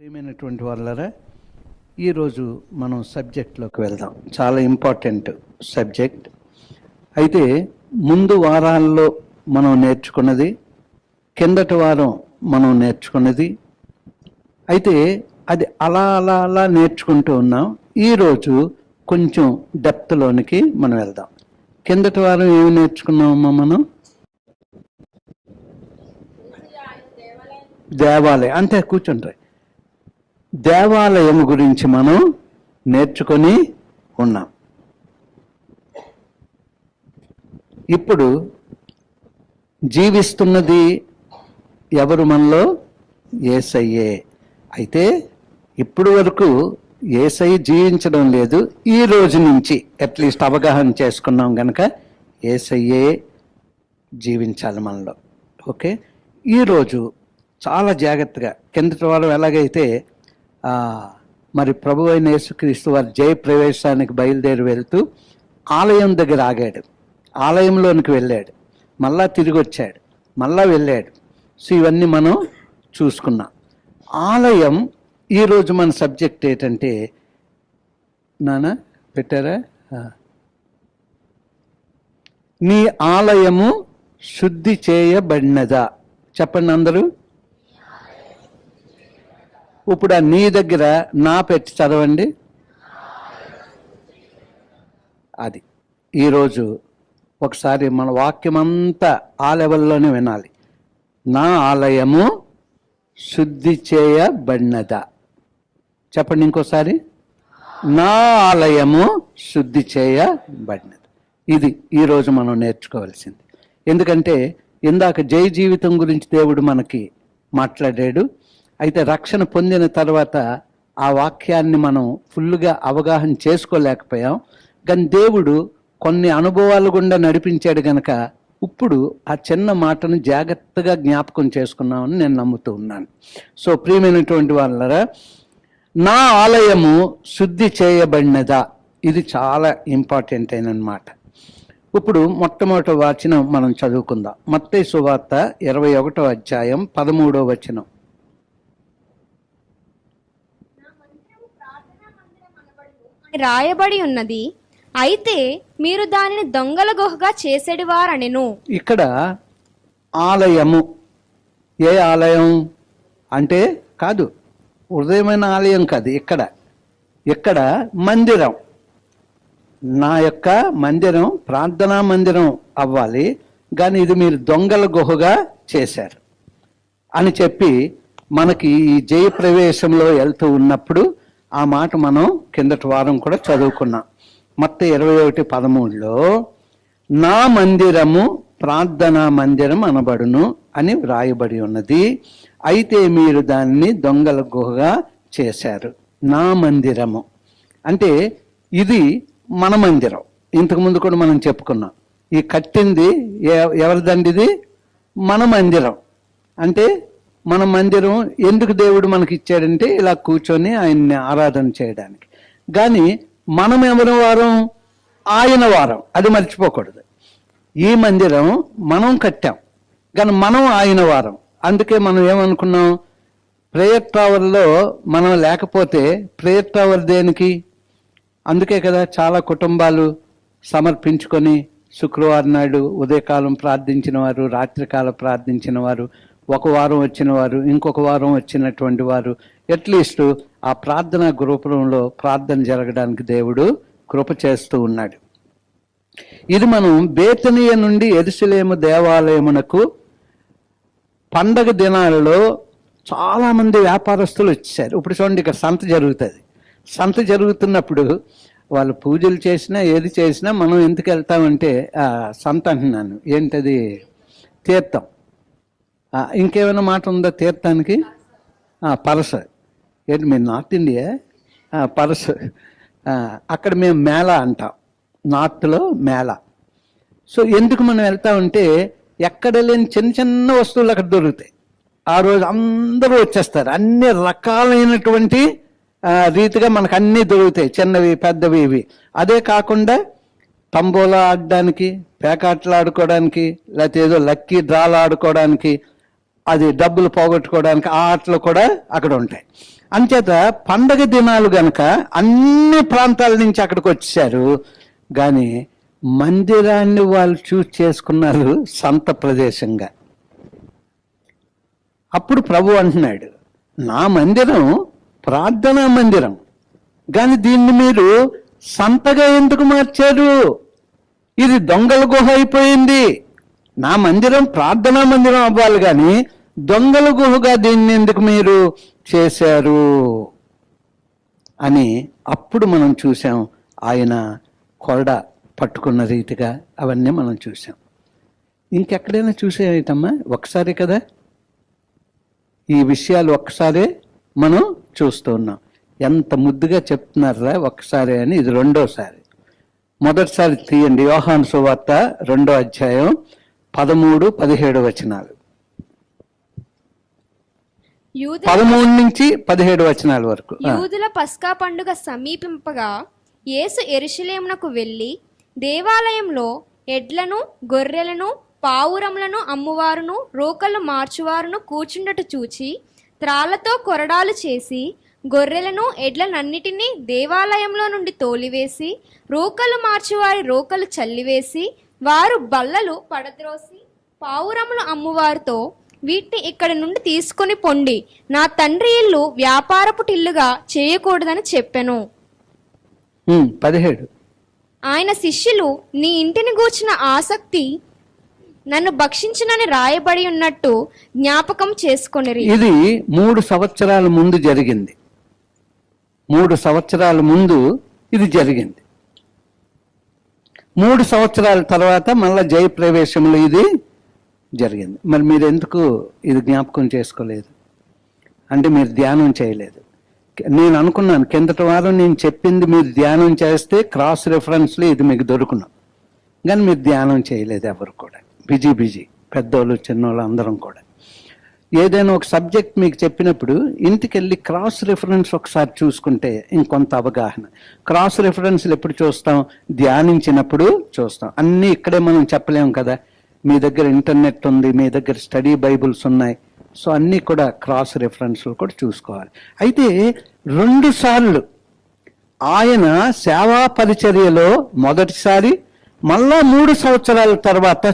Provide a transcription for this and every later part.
ప్రియమైనటువంటి వాళ్ళరా, ఈరోజు మనం సబ్జెక్ట్లోకి వెళ్దాం. చాలా ఇంపార్టెంట్ సబ్జెక్ట్. అయితే ముందు వారాల్లో మనం నేర్చుకున్నది, కిందటి వారం మనం నేర్చుకున్నది, అయితే అది అలా అలా అలా నేర్చుకుంటూ ఉన్నాం. ఈరోజు కొంచెం డెప్త్లోనికి మనం వెళ్దాం. కిందటి వారం ఏమి నేర్చుకున్నామమ్మా మనం? దేవాలయం. అంతే, కూర్చుంటాయి. దేవాలయం గురించి మనం నేర్చుకొని ఉన్నాం. ఇప్పుడు జీవిస్తున్నది ఎవరు మనలో? యేసయ్యే. అయితే ఇప్పుడు వరకు యేసయ్య జీవించడం లేదు. ఈ రోజు నుంచి అట్లీస్ట్ అవగాహన చేసుకున్నాం కనుక యేసయ్యే జీవించాలి మనలో. ఓకే, ఈరోజు చాలా జాగ్రత్తగా, కిందటి వారం ఎలాగైతే మరి ప్రభు అయిన యేసుక్రీస్తు వారి జయ ప్రవేశానికి బయలుదేరి వెళ్తూ ఆలయం దగ్గర ఆగాడు, ఆలయంలోనికి వెళ్ళాడు, మళ్ళా తిరిగి వచ్చాడు, మళ్ళా వెళ్ళాడు. సో ఇవన్నీ మనం చూసుకున్నాం. ఆలయం ఈరోజు మన సబ్జెక్ట్ ఏంటంటే, నాన్న పెట్టారా? నీ ఆలయము శుద్ధి చేయబడినదా? చెప్పండి అందరూ. ఇప్పుడు నీ దగ్గర నా పెట్టి చదవండి. అది ఈరోజు ఒకసారి మన వాక్యం అంతా ఆ లెవెల్లోనే వినాలి. నా ఆలయము శుద్ధి చేయబడినదా? చెప్పండి ఇంకోసారి. నా ఆలయము శుద్ధి చేయబడినది. ఇది ఈరోజు మనం నేర్చుకోవాల్సింది. ఎందుకంటే ఇందాక జై జీవితం గురించి దేవుడు మనకి మాట్లాడాడు. అయితే రక్షణ పొందిన తర్వాత ఆ వాక్యాన్ని మనం ఫుల్గా అవగాహన చేసుకోలేకపోయాం. కానీ దేవుడు కొన్ని అనుభవాలు గుండా నడిపించాడు కనుక ఇప్పుడు ఆ చిన్న మాటను జాగ్రత్తగా జ్ఞాపకం చేసుకున్నామని నేను నమ్ముతూ ఉన్నాను. సో ప్రియమైనటువంటి వాళ్ళరా, నా ఆలయము శుద్ధి చేయబడినదా? ఇది చాలా ఇంపార్టెంట్ అయినమాట. ఇప్పుడు మొట్టమొదటి వచనం మనం చదువుకుందాం. మత్తయి సువార్త 21వ అధ్యాయం 13వ వచనం. రాయబడి ఉన్నది, అయితే మీరు దానిని దొంగల గుహగా చేసేడివారనెను. ఇక్కడ ఆలయము ఏ ఆలయం అంటే కాదు, హృదయమైన ఆలయం కాదు. ఇక్కడ మందిరం, నా యొక్క మందిరం ప్రార్థనా మందిరం అవ్వాలి, కానీ ఇది మీరు దొంగల గుహగా చేశారు అని చెప్పి మనకి ఈ జయ ప్రవేశంలో వెళ్తూ ఉన్నప్పుడు ఆ మాట మనం కిందటి వారం కూడా చదువుకున్నాం. మత్తయి 21:13లో నా మందిరము ప్రార్థనా మందిరం అనబడును అని వ్రాయబడి ఉన్నది, అయితే మీరు దాన్ని దొంగల గుహగా చేశారు. నా మందిరము అంటే ఇది మన మందిరం. ఇంతకుముందు కూడా మనం చెప్పుకున్నాం. ఈ కట్టింది ఎవరిదండి? ఇది మన మందిరం. అంటే మన మందిరం ఎందుకు దేవుడు మనకి ఇచ్చాడంటే ఇలా కూర్చొని ఆయన్ని ఆరాధన చేయడానికి. కానీ మనం ఎవరి వారం? ఆయన వారం. అది మర్చిపోకూడదు. ఈ మందిరం మనం కట్టాం, కానీ మనం ఆయన వారం. అందుకే మనం ఏమనుకున్నాం, ప్రేయర్ టవర్లో మనం లేకపోతే ప్రేయర్ టవర్ దేనికి? అందుకే కదా చాలా కుటుంబాలు సమర్పించుకొని శుక్రవారం నాడు ఉదయకాలం ప్రార్థించిన వారు, రాత్రికాలం ప్రార్థించిన వారు, ఒక వారం వచ్చిన వారు, ఇంకొక వారం వచ్చినటువంటి వారు, అట్లీస్ట్ ఆ ప్రార్థనా గ్రూపంలో ప్రార్థన జరగడానికి దేవుడు కృప చేస్తూ ఉన్నాడు. ఇది మనం బేతనీయ నుండి యెరూషలేము దేవాలయమునకు పండగ దినాలలో చాలామంది వ్యాపారస్తులు వచ్చేసారు. ఇప్పుడు చూడండి, ఇక్కడ సంత జరుగుతుంది. సంత జరుగుతున్నప్పుడు వాళ్ళు పూజలు చేసినా ఏది చేసినా మనం ఎందుకు వెళ్తామంటే సంత అంటున్నాను, ఏంటది? తీర్థం. ఇంకేమైనా మాట ఉందా తీర్థానికి? పరస. ఏంటి మీరు నార్త్ ఇండియా? పరస. అక్కడ మేము మేళ అంటాం, నార్త్లో మేళ. సో ఎందుకు మనం వెళ్తామంటే ఎక్కడ లేని చిన్న చిన్న వస్తువులు అక్కడ దొరుకుతాయి. ఆ రోజు అందరూ వచ్చేస్తారు. అన్ని రకాలైనటువంటి రీతిగా మనకు అన్నీ దొరుకుతాయి, చిన్నవి పెద్దవి ఇవి. అదే కాకుండా తంబోలా ఆడడానికి, పేకాట్లు ఆడుకోవడానికి, లేకపోతే ఏదో లక్కీ డ్రాలు ఆడుకోవడానికి అది డబ్బులు పోగొట్టుకోవడానికి ఆ ఆటలు కూడా అక్కడ ఉంటాయి. అంచేత పండగ దినాలు గనక అన్ని ప్రాంతాల నుంచి అక్కడికి వచ్చేసారు. కానీ మందిరాన్ని వాళ్ళు చూస్ చేసుకున్నారు సంత ప్రదేశంగా. అప్పుడు ప్రభు అంటున్నాడు, నా మందిరం ప్రార్థనా మందిరం, కానీ దీన్ని మీరు సంతగా ఎందుకు మార్చారు? ఇది దొంగల గుహ అయిపోయింది. నా మందిరం ప్రార్థనా మందిరం అవ్వాలి, కానీ దొంగల గుహగా దీన్ని ఎందుకు మీరు చేశారు అని అప్పుడు మనం చూసాం. ఆయన కొరడ పట్టుకున్న రీతిగా అవన్నీ మనం చూసాం. ఇంకెక్కడైనా చూసేటమ్మా ఒకసారి కదా, ఈ విషయాలు ఒక్కసారే మనం చూస్తూ ఉన్నాం. ఎంత ముద్దుగా చెప్తున్నారా ఒక్కసారి అని. ఇది రెండోసారి. మొదటిసారి తీయండి, యోహాను సువార్త 2వ అధ్యాయం 13-17 వచనాలు. 13 నుంచి 17 వచనాల వరకు. యూదుల పస్కా పండుగ సమీపింపగా యేసు యెరూషలేమునకు వెళ్ళి దేవాలయంలో ఎడ్లను గొర్రెలను పావురములను అమ్మువారును రోకలు మార్చువారును కూర్చుండట చూచి త్రాళ్లతో కొరడాలు చేసి గొర్రెలను ఎడ్లనన్నిటినీ దేవాలయంలో నుండి తోలివేసి రోకలు మార్చువారి రోకలు చల్లివేసి వారు బల్లలు పడద్రోసి పావురములు అమ్మువారితో వీటిని ఇక్కడి నుండి తీసుకుని పొండి, నా తండ్రి ఇల్లు వ్యాపారపు టిల్లుగా చేయకూడదని చెప్పెను. 17 ఆయన శిష్యులు నీ ఇంటిని గూర్చిన ఆసక్తి నన్ను భక్షించునని రాయబడి ఉన్నట్టు జ్ఞాపకం చేసుకొనిరి. ఇది 3 సంవత్సరాల ముందు జరిగింది. 3 సంవత్సరాల ముందు ఇది జరిగింది. 3 సంవత్సరాల తర్వాత మళ్ళా జయప్రవేశంలో ఇది జరిగింది. మరి మీరు ఎందుకు ఇది జ్ఞాపకం చేసుకోలేదు? అంటే మీరు ధ్యానం చేయలేదు. నేను అనుకున్నాను కిందటి వారం నేను చెప్పింది మీరు ధ్యానం చేస్తే క్రాస్ రెఫరెన్స్లో ఇది మీకు దొరుకును, కానీ మీరు ధ్యానం చేయలేదు. ఎవరు కూడా బిజీ పెద్దోళ్ళు చిన్నోళ్ళు అందరం కూడా. ఏదైనా ఒక సబ్జెక్ట్ మీకు చెప్పినప్పుడు ఇంటికి వెళ్ళి క్రాస్ రిఫరెన్స్ ఒకసారి చూసుకుంటే ఇంకొంత అవగాహన. క్రాస్ రిఫరెన్స్లు ఎప్పుడు చూస్తాం? ధ్యానించినప్పుడు చూస్తాం. అన్నీ ఇక్కడే మనం చెప్పలేము కదా. మీ దగ్గర ఇంటర్నెట్ ఉంది, మీ దగ్గర స్టడీ బైబుల్స్ ఉన్నాయి. సో అన్నీ కూడా క్రాస్ రిఫరెన్స్లు కూడా చూసుకోవాలి. అయితే 2 సార్లు ఆయన సేవా పరిచర్యలో మొదటిసారి, మళ్ళా 3 సంవత్సరాల తర్వాత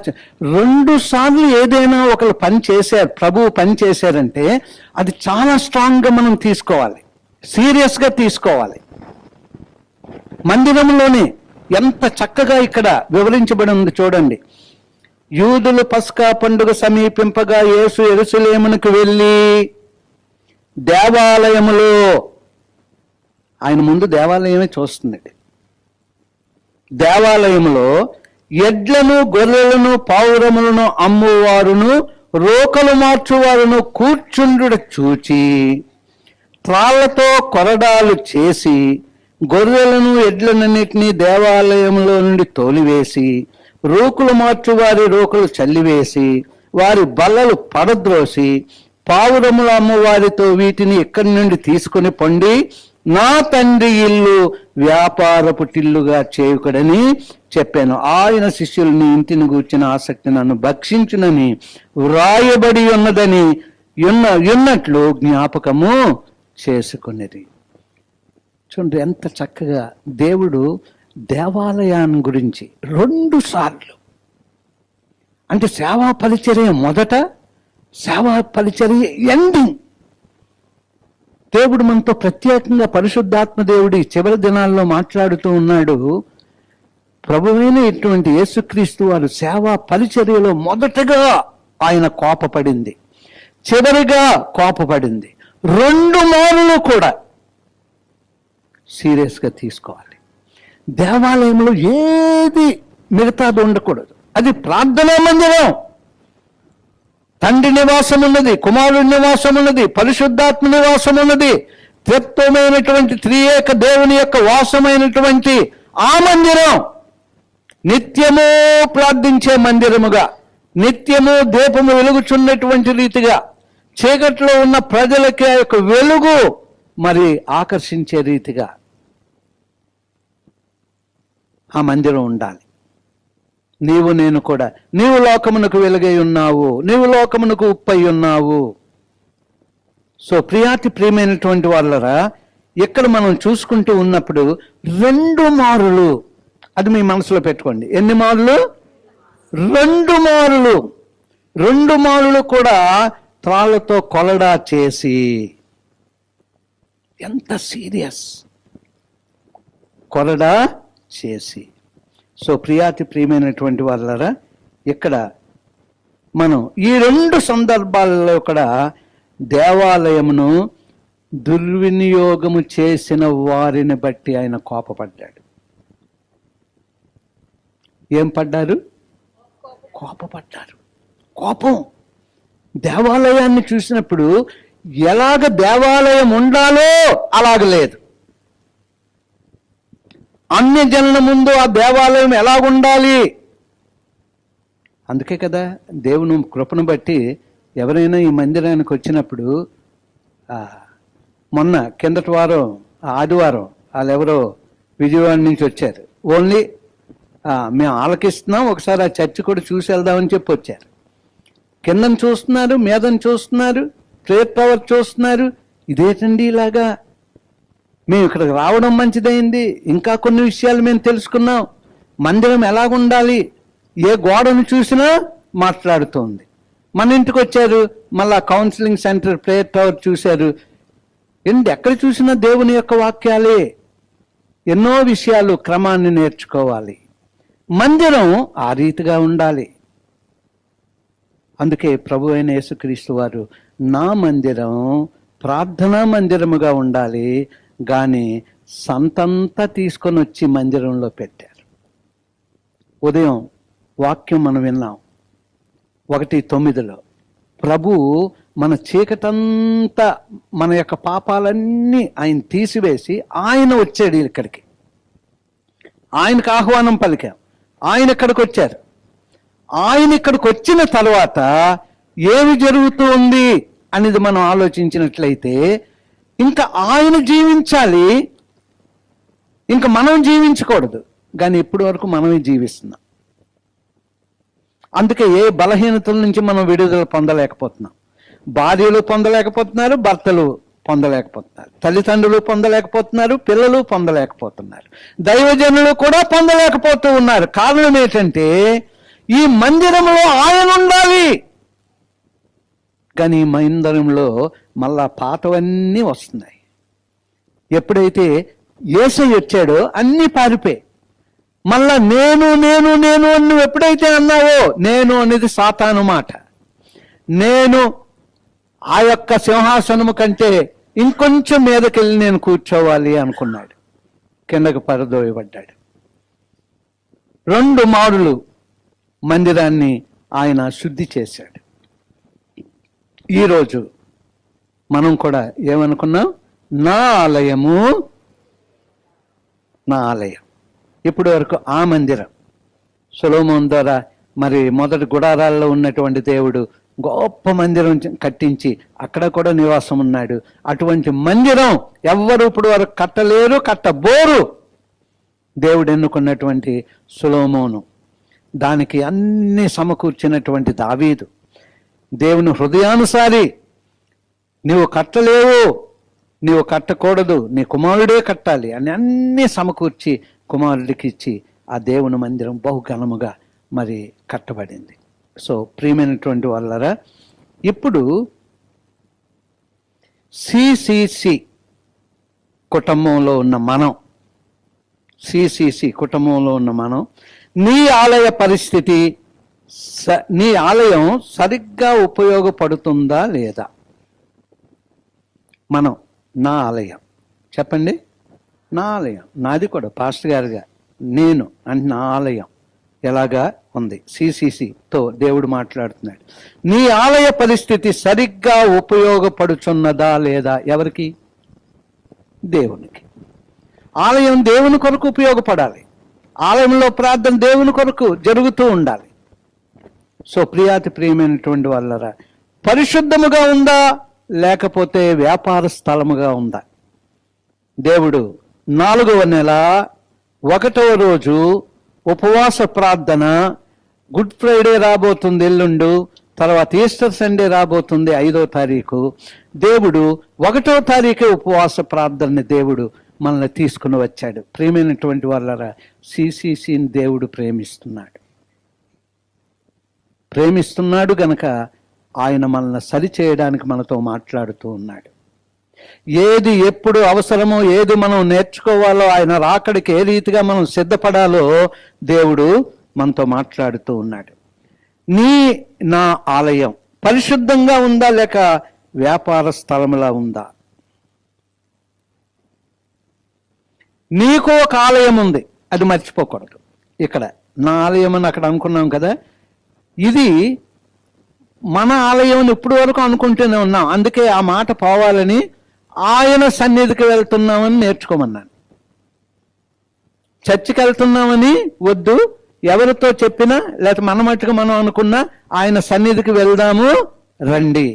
2 సార్లు ఏదైనా ఒకరు పని చేశారు, ప్రభువు పని చేశారంటే అది చాలా స్ట్రాంగ్గా మనం తీసుకోవాలి, సీరియస్గా తీసుకోవాలి. మందిరంలోనే ఎంత చక్కగా ఇక్కడ వివరించబడి ఉంది చూడండి. యూదులు పస్కా పండుగ సమీపింపగా యేసు యెరూషలేమునకు వెళ్ళి దేవాలయములో, ఆయన ముందు దేవాలయమే చూస్తుంది. దేవాలయంలో ఎడ్లను గొర్రెలను పావురములను అమ్మువారును రోకలు మార్చువారును కూర్చుండుట చూచి త్రాళ్లతో కొరడాలు చేసి గొర్రెలను ఎడ్లనన్నిటినీ దేవాలయంలో నుండి తోలివేసి రోకులు మార్చువారి రోకులు చల్లివేసి వారి బల్లలు పడద్రోసి పావురములు అమ్మవారితో వీటిని ఇక్కడి నుండి తీసుకుని పొండి, నా తండ్రి ఇల్లు వ్యాపారపు టిల్లుగా చేయకూడని చెప్పాను. ఆయన శిష్యుల్ని ఇంటిని గూర్చిన ఆసక్తి నన్ను భక్షించునని వ్రాయబడి ఉన్నదని ఉన్నట్లు జ్ఞాపకము చేసుకునేది. చూడండి ఎంత చక్కగా దేవుడు దేవాలయాన్ని గురించి 2 సార్లు, అంటే సేవా పరిచర్య మొదట, సేవా పరిచర్య ఎండింగ్. దేవుడు మనతో ప్రత్యేకంగా పరిశుద్ధాత్మ దేవుడి చివరి దినాల్లో మాట్లాడుతూ ఉన్నాడు. ప్రభువైన ఇటువంటి యేసుక్రీస్తు వారు సేవా పరిచర్యలో మొదటగా ఆయన కోపపడింది, చివరిగా కోపపడింది. 2 మార్లు కూడా సీరియస్గా తీసుకోవాలి. దేవాలయంలో ఏది మిగతాది ఉండకూడదు. అది ప్రార్థనా మందిరం. తండ్రి నివాసం ఉన్నది, కుమారుడి నివాసం ఉన్నది, పరిశుద్ధాత్మ నివాసం ఉన్నది, త్రిత్వమైనటువంటి త్రియేక దేవుని యొక్క వాసమైనటువంటి ఆ మందిరం నిత్యము ప్రార్థించే మందిరముగా, నిత్యము దీపము వెలుగుచున్నటువంటి రీతిగా, చీకట్లో ఉన్న ప్రజలకి ఆ యొక్క వెలుగు మరి ఆకర్షించే రీతిగా ఆ మందిరం ఉండాలి. నీవు నేను కూడా. నీవు లోకమునకు వెలుగై ఉన్నావు, నీవు లోకమునకు ఉప్పై ఉన్నావు. సో ప్రియాతి ప్రియమైనటువంటి వాళ్ళరా, ఇక్కడ మనం చూసుకుంటూ ఉన్నప్పుడు 2 మారులు, అది మీ మనసులో పెట్టుకోండి. ఎన్ని మారులు? 2 మారులు. 2 మారులు కూడా త్రాళ్ళతో కొలడా చేసి. ఎంత సీరియస్! కొలడా చేసి. సో ప్రియాతి ప్రియమైనటువంటి వాళ్ళరా, ఇక్కడ మనం ఈ 2 సందర్భాలలో కూడా దేవాలయమును దుర్వినియోగము చేసిన వారిని బట్టి ఆయన కోపపడ్డాడు. ఏం పడ్డారు? కోపపడ్డారు. కోపం. దేవాలయాన్ని చూసినప్పుడు ఎలాగ దేవాలయం ఉండాలో అలాగ లేదు. అన్య జనుల ముందు ఆ దేవాలయం ఎలాగుండాలి. అందుకే కదా దేవుని కృపను బట్టి ఎవరైనా ఈ మందిరానికి వచ్చినప్పుడు, మొన్న కిందటి వారం ఆదివారం వాళ్ళెవరో విజయవాడ నుంచి వచ్చారు. ఓన్లీ మేము ఆలకిస్తున్నాం, ఒకసారి ఆ చర్చి కూడా చూసి వెళ్దామని చెప్పి వచ్చారు. కిందను చూస్తున్నారు, మీదని చూస్తున్నారు, ప్రేయర్ టవర్ చూస్తున్నారు. ఇదేంటండి ఇలాగా? మేము ఇక్కడికి రావడం మంచిదైంది. ఇంకా కొన్ని విషయాలు మేము తెలుసుకున్నాం. మందిరం ఎలాగుండాలి, ఏ గోడను చూసినా మాట్లాడుతోంది. మన ఇంటికి వచ్చారు, మళ్ళా కౌన్సిలింగ్ సెంటర్, ప్రేయర్ టవర్ చూశారు. ఎక్కడ చూసినా దేవుని యొక్క వాక్యాలే. ఎన్నో విషయాలు క్రమాన్ని నేర్చుకోవాలి. మందిరం ఆ రీతిగా ఉండాలి. అందుకే ప్రభు అయిన యేసుక్రీస్తు వారు నా మందిరం ప్రార్థనా మందిరముగా ఉండాలి కానీ సంతంతా తీసుకొని వచ్చి మందిరంలో పెట్టారు. ఉదయం వాక్యం మనం విన్నాం 1:9. ప్రభు మన చీకటంతా, మన యొక్క పాపాలన్నీ ఆయన తీసివేసి ఆయన వచ్చాడు ఇక్కడికి. ఆయనకు ఆహ్వానం పలికాం, ఆయన ఇక్కడికి వచ్చారు. ఆయన ఇక్కడికి వచ్చిన తర్వాత ఏమి జరుగుతుంది అనేది మనం ఆలోచించినట్లయితే, ఇంకా ఆయన జీవించాలి, ఇంకా మనం జీవించకూడదు. కానీ ఇప్పటి వరకు మనమే జీవిస్తున్నాం. అందుకే ఏ బలహీనతల నుంచి మనం విడుదల పొందలేకపోతున్నాం. భార్యలు పొందలేకపోతున్నారు, భర్తలు పొందలేకపోతున్నారు, తల్లిదండ్రులు పొందలేకపోతున్నారు, పిల్లలు పొందలేకపోతున్నారు, దైవజనులు కూడా పొందలేకపోతూ ఉన్నారు. కారణం ఏంటంటే ఈ మందిరంలో ఆయన ఉండాలి. కానీ ఈ మందిరంలో మళ్ళా పాతవన్నీ వస్తున్నాయి. ఎప్పుడైతే యేసయ్య వచ్చాడో అన్నీ పారిపోయి, మళ్ళా నేను నేను నేను అని నువ్వు ఎప్పుడైతే అన్నావో, నేను అనేది సాతాను మాట. నేను ఆ యొక్క సింహాసనము కంటే ఇంకొంచెం మీదకెళ్ళి నేను కూర్చోవాలి అనుకున్నాడు. కిందకు పరదోయబడ్డాడు. 2 మారులు మందిరాన్ని ఆయన శుద్ధి చేశాడు. ఈరోజు మనం కూడా ఏమనుకున్నాం? నా ఆలయము, నా ఆలయం. ఇప్పటి వరకు ఆ మందిరం సొలొమోను ద్వారా మరి మొదటి గుడారాల్లో ఉన్నటువంటి దేవుడు గొప్ప మందిరం కట్టించి అక్కడ కూడా నివాసం ఉన్నాడు. అటువంటి మందిరం ఎవ్వరు ఇప్పుడు వరకు కట్టలేరు, కట్టబోరు. దేవుడు ఎన్నుకున్నటువంటి సొలొమోను, దానికి అన్ని సమకూర్చినటువంటి దావీదు, దేవుని హృదయానుసారి నీవు కట్టలేవు, నీవు కట్టకూడదు, నీ కుమారుడే కట్టాలి అని అన్నీ సమకూర్చి కుమారుడికి ఇచ్చి ఆ దేవుని మందిరం బహుఘనముగా మరి కట్టబడింది. సో ప్రియమైనటువంటి వాళ్ళరా, ఇప్పుడు సిసిసి కుటుంబంలో ఉన్న మనం, సిసిసి కుటుంబంలో ఉన్న మనం, నీ ఆలయ పరిస్థితి, నీ ఆలయం సరిగ్గా ఉపయోగపడుతుందా లేదా? మనం నా ఆలయం చెప్పండి. నా ఆలయం, నాది కూడా పాస్టర్ గారుగా నేను అంటే నా ఆలయం ఎలాగా ఉంది? సిసిసితో దేవుడు మాట్లాడుతున్నాడు. నీ ఆలయ పరిస్థితి సరిగ్గా ఉపయోగపడుచున్నదా లేదా? ఎవరికి? దేవునికి. ఆలయం దేవుని కొరకు ఉపయోగపడాలి. ఆలయంలో ప్రార్థన దేవుని కొరకు జరుగుతూ ఉండాలి. సో ప్రియాతి ప్రియమైనటువంటి వాళ్ళరా, పరిశుద్ధముగా ఉందా లేకపోతే వ్యాపార స్థలముగా ఉందా? దేవుడు 4వ నెల 1వ రోజు ఉపవాస ప్రార్థన గుడ్ ఫ్రైడే రాబోతుంది ఎల్లుండు, తర్వాత ఈస్టర్ సండే రాబోతుంది 5వ తారీఖు. దేవుడు 1వ తారీఖే ఉపవాస ప్రార్థనని దేవుడు మనల్ని తీసుకుని వచ్చాడు. ప్రేమైనటువంటి వాళ్ళరా, సిసిసిని దేవుడు ప్రేమిస్తున్నాడు గనక ఆయన మనల్ని సరిచేయడానికి మనతో మాట్లాడుతూ ఉన్నాడు. ఏది ఎప్పుడు అవసరమో, ఏది మనం నేర్చుకోవాలో, ఆయన రాకడికి ఏ రీతిగా మనం సిద్ధపడాలో దేవుడు మనతో మాట్లాడుతూ ఉన్నాడు. నా ఆలయం పరిశుద్ధంగా ఉందా లేక వ్యాపార స్థలంలా ఉందా? నీకు ఒక ఆలయం ఉంది, అది మర్చిపోకూడదు. ఇక్కడ నా ఆలయం అని అక్కడ అనుకున్నాం కదా, ఇది మన ఆలయం అని ఇప్పటి వరకు అనుకుంటూనే ఉన్నాం. అందుకే ఆ మాట పోవాలని ఆయన సన్నిధికి వెళ్తున్నామని నేర్చుకోమన్నాను. చర్చికి వెళ్తున్నామని వద్దు, ఎవరితో చెప్పినా లేకపోతే మన మట్టుకు మనం అనుకున్నా ఆయన సన్నిధికి వెళ్దాము రండి.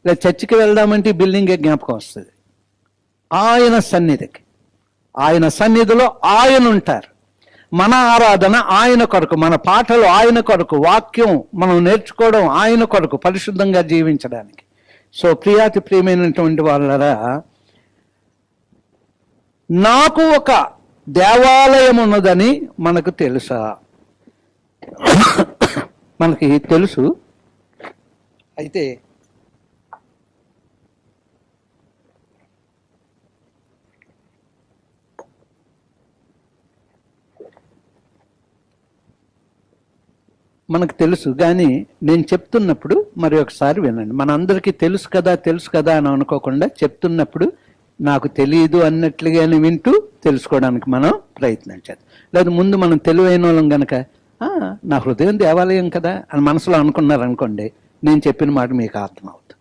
లేదా చర్చికి వెళ్దామంటే ఈ బిల్డింగే జ్ఞాపకం వస్తుంది. ఆయన సన్నిధికి, ఆయన సన్నిధిలో ఆయన ఉంటారు. మన ఆరాధన ఆయన కొరకు, మన పాటలు ఆయన కొరకు, వాక్యం మనం నేర్చుకోవడం ఆయన కొరకు, పరిశుద్ధంగా జీవించడానికి. సో ప్రియాతి ప్రియమైనటువంటి వాళ్ళరా, నాకు ఒక దేవాలయం ఉన్నదని మనకు తెలుసా? మనకి తెలుసు. అయితే మనకు తెలుసు, కానీ నేను చెప్తున్నప్పుడు మరి ఒకసారి వినండి. మనందరికీ తెలుసు కదా అని అనుకోకుండా చెప్తున్నప్పుడు నాకు తెలియదు అన్నట్లుగానే వింటూ తెలుసుకోవడానికి మనం ప్రయత్నించాలి. లేదా ముందు మనం తెలివైన వాళ్ళం కనుక నా హృదయం దేవాలయం కదా అని మనసులో అనుకున్నారనుకోండి, నేను చెప్పిన మాట మీకు అర్థమవుతుంది.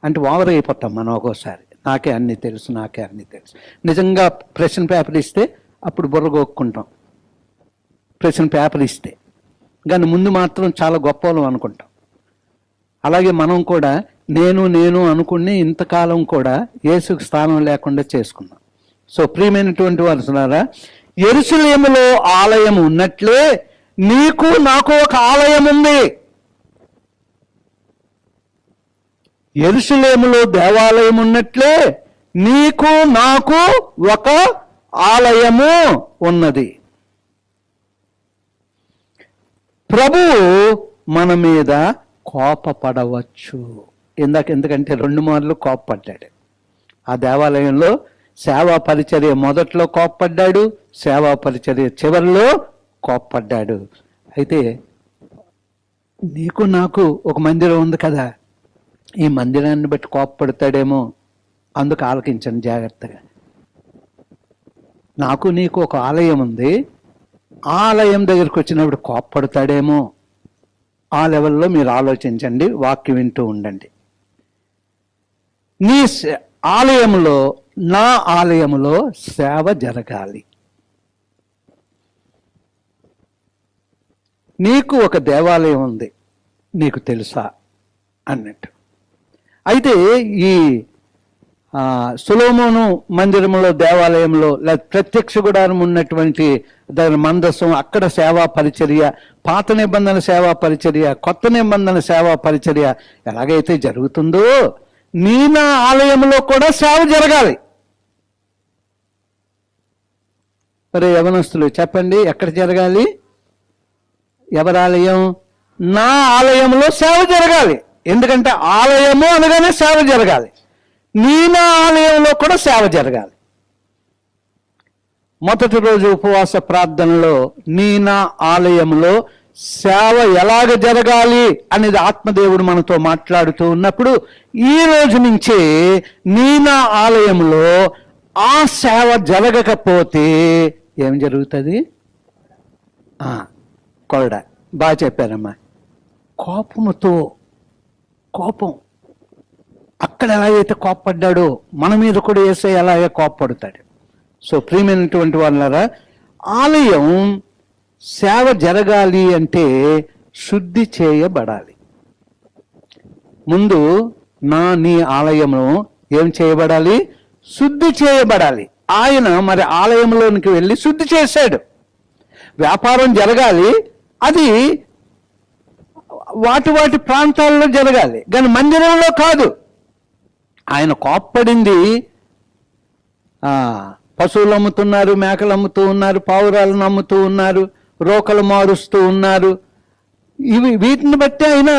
అంటే ఓవర్ అయిపోతాం మనం ఒక్కోసారి. నాకే అన్నీ తెలుసు. నిజంగా ప్రశ్న పేపర్ ఇస్తే అప్పుడు బుర్రగొక్కుంటాం ప్రశ్న పేపర్ ఇస్తే, కానీ ముందు మాత్రం చాలా గొప్పవాళ్ళం అనుకుంటాం. అలాగే మనం కూడా నేను అనుకుని ఇంతకాలం కూడా యేసుకు స్థానం లేకుండా చేసుకున్నాం. సో ప్రియమైనటువంటి వారులారా, యెరూషలేములో ఆలయం ఉన్నట్లే నీకు నాకు ఒక ఆలయం ఉంది. యెరూషలేములో దేవాలయం ఉన్నట్లే నీకు నాకు ఒక ఆలయము ఉన్నది. ప్రభువు మన మీద కోపపడవచ్చు. ఎందుకంటే 2 మార్లు కోపపడ్డాడు. ఆ దేవాలయంలో సేవా పరిచర్య మొదట్లో కోపపడ్డాడు, సేవా పరిచర్య చివరిలో కోపపడ్డాడు. అయితే నీకు నాకు ఒక మందిరం ఉంది కదా, ఈ మందిరాన్ని బట్టి కోపపడతాడేమో, అందుకు ఆలకించండి జాగ్రత్తగా. నాకు నీకు ఒక ఆలయం ఉంది, ఆలయం దగ్గరికి వచ్చినప్పుడు కోపపడతాడేమో, ఆ లెవెల్లో మీరు ఆలోచించండి, వాక్యం వింటూ ఉండండి. నీ ఆలయంలో, నా ఆలయంలో సేవ జరగాలి. నీకు ఒక దేవాలయం ఉంది, నీకు తెలుసా అన్నట్టు. అయితే ఈ సొలొమోను మందిరంలో, దేవాలయంలో, లేదా ప్రత్యక్ష గుడారం ఉన్నటువంటి దాని మందసం, అక్కడ సేవా పరిచర్య, పాత నిబంధన సేవా పరిచర్య, కొత్త నిబంధన సేవా పరిచర్య ఎలాగైతే జరుగుతుందో, నా ఆలయంలో కూడా సేవ జరగాలి. మరి యవనస్తులు చెప్పండి, ఎక్కడ జరగాలి? ఎవరి ఆలయం? నా ఆలయంలో సేవ జరగాలి. ఎందుకంటే ఆలయము అనగానే సేవ జరగాలి. నా ఆలయంలో కూడా సేవ జరగాలి. మొదటి రోజు ఉపవాస ప్రార్థనలో నా ఆలయంలో సేవ ఎలాగ జరగాలి అనేది ఆత్మదేవుడు మనతో మాట్లాడుతూ ఉన్నప్పుడు, ఈ రోజు నుంచే నా ఆలయంలో ఆ సేవ జరగకపోతే ఏం జరుగుతుంది? కొరడ. బాగా చెప్పారమ్మా. కోపం అక్కడ ఎలాగైతే కోప్పడ్డాడో మన మీద కూడా యేసయ్య అలాగే కోప్పడతాడు. సో ప్రియమైనటువంటి వాళ్ళారా, ఆలయం సేవ జరగాలి అంటే శుద్ధి చేయబడాలి. ముందు నీ ఆలయము ఏం చేయబడాలి? శుద్ధి చేయబడాలి. ఆయన మరి ఆలయంలోనికి వెళ్ళి శుద్ధి చేశాడు. వ్యాపారం జరగాలి, అది వాటి వాటి ప్రాంతాల్లో జరగాలి, కానీ మందిరంలో కాదు. ఆయన కోప్పడింది పశువులు అమ్ముతున్నారు, మేకలు అమ్ముతూ ఉన్నారు, పావురాలను అమ్ముతూ ఉన్నారు, రోకలు మారుస్తూ ఉన్నారు. వీటిని బట్టి ఆయన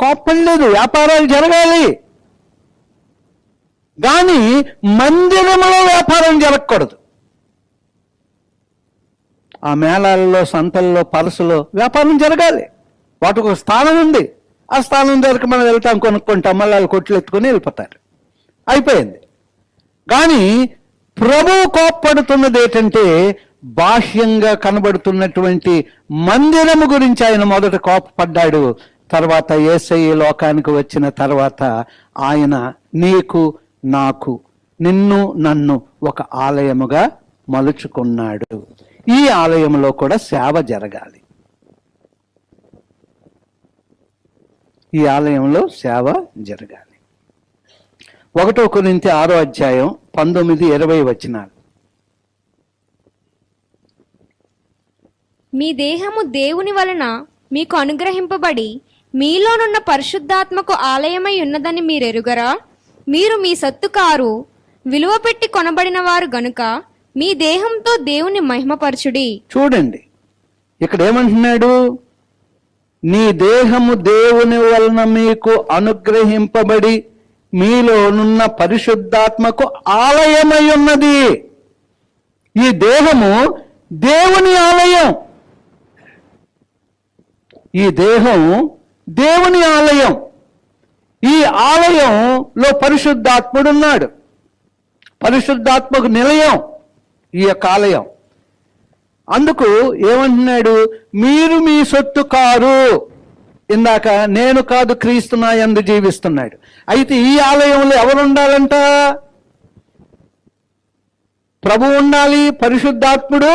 కోప్పడలేదు. వ్యాపారాలు జరగాలి, కానీ మందిరంలో వ్యాపారం జరగకూడదు. ఆ మేళాలలో, సంతల్లో, పరసులో వ్యాపారం జరగాలి. వాటికి ఒక స్థానం ఉంది. ఆ స్థానం దగ్గరికి మనం వెళ్తాం, కొనుక్కుంటాం, మళ్ళీ వాళ్ళు కొట్లు ఎత్తుకొని వెళ్ళిపోతారు, అయిపోయింది. కానీ ప్రభువు కోప్పడుతున్నది ఏంటంటే, బాహ్యంగా కనబడుతున్నటువంటి మందిరము గురించి ఆయన మొదట కోపపడ్డాడు. తర్వాత యేసయ్య లోకానికి వచ్చిన తర్వాత ఆయన నీకు, నాకు, నిన్ను, నన్ను ఒక ఆలయముగా మలుచుకున్నాడు. ఈ ఆలయంలో కూడా సేవ జరగాలి. ఈ ఆలయంలో సేవ జరగాలి. 1 కొరింథీ 6వ అధ్యాయం 19-20 వచనాలు. మీ దేహము దేవుని వలన మీకు అనుగ్రహింపబడి మీలోనున్న పరిశుద్ధాత్మకు ఆలయమై ఉన్నదని మీరెరుగరా? మీరు మీ సత్తు కారు, విలువ పెట్టి కొనబడిన వారు గనుక మీ దేహంతో దేవుని మహిమపరచుడి. చూడండి ఇక్కడ ఏమంటున్నాడు, నీ దేహము దేవుని వలన మీకు అనుగ్రహింపబడి మీలోనున్న పరిశుద్ధాత్మకు ఆలయమై ఉన్నది. ఈ దేహము దేవుని ఆలయం. ఈ దేహం దేవుని ఆలయం. ఈ ఆలయంలో పరిశుద్ధాత్ముడున్నాడు. పరిశుద్ధాత్మకు నిలయం ఈ యొక్క ఆలయం. అందుకు ఏమంటున్నాడు, మీరు మీ సొత్తు కారు. ఇందాక నేను కాదు క్రీస్తు నా యందు జీవిస్తున్నాడు. అయితే ఈ ఆలయంలో ఎవరు ఉండాలంట? ప్రభు ఉండాలి, పరిశుద్ధాత్ముడు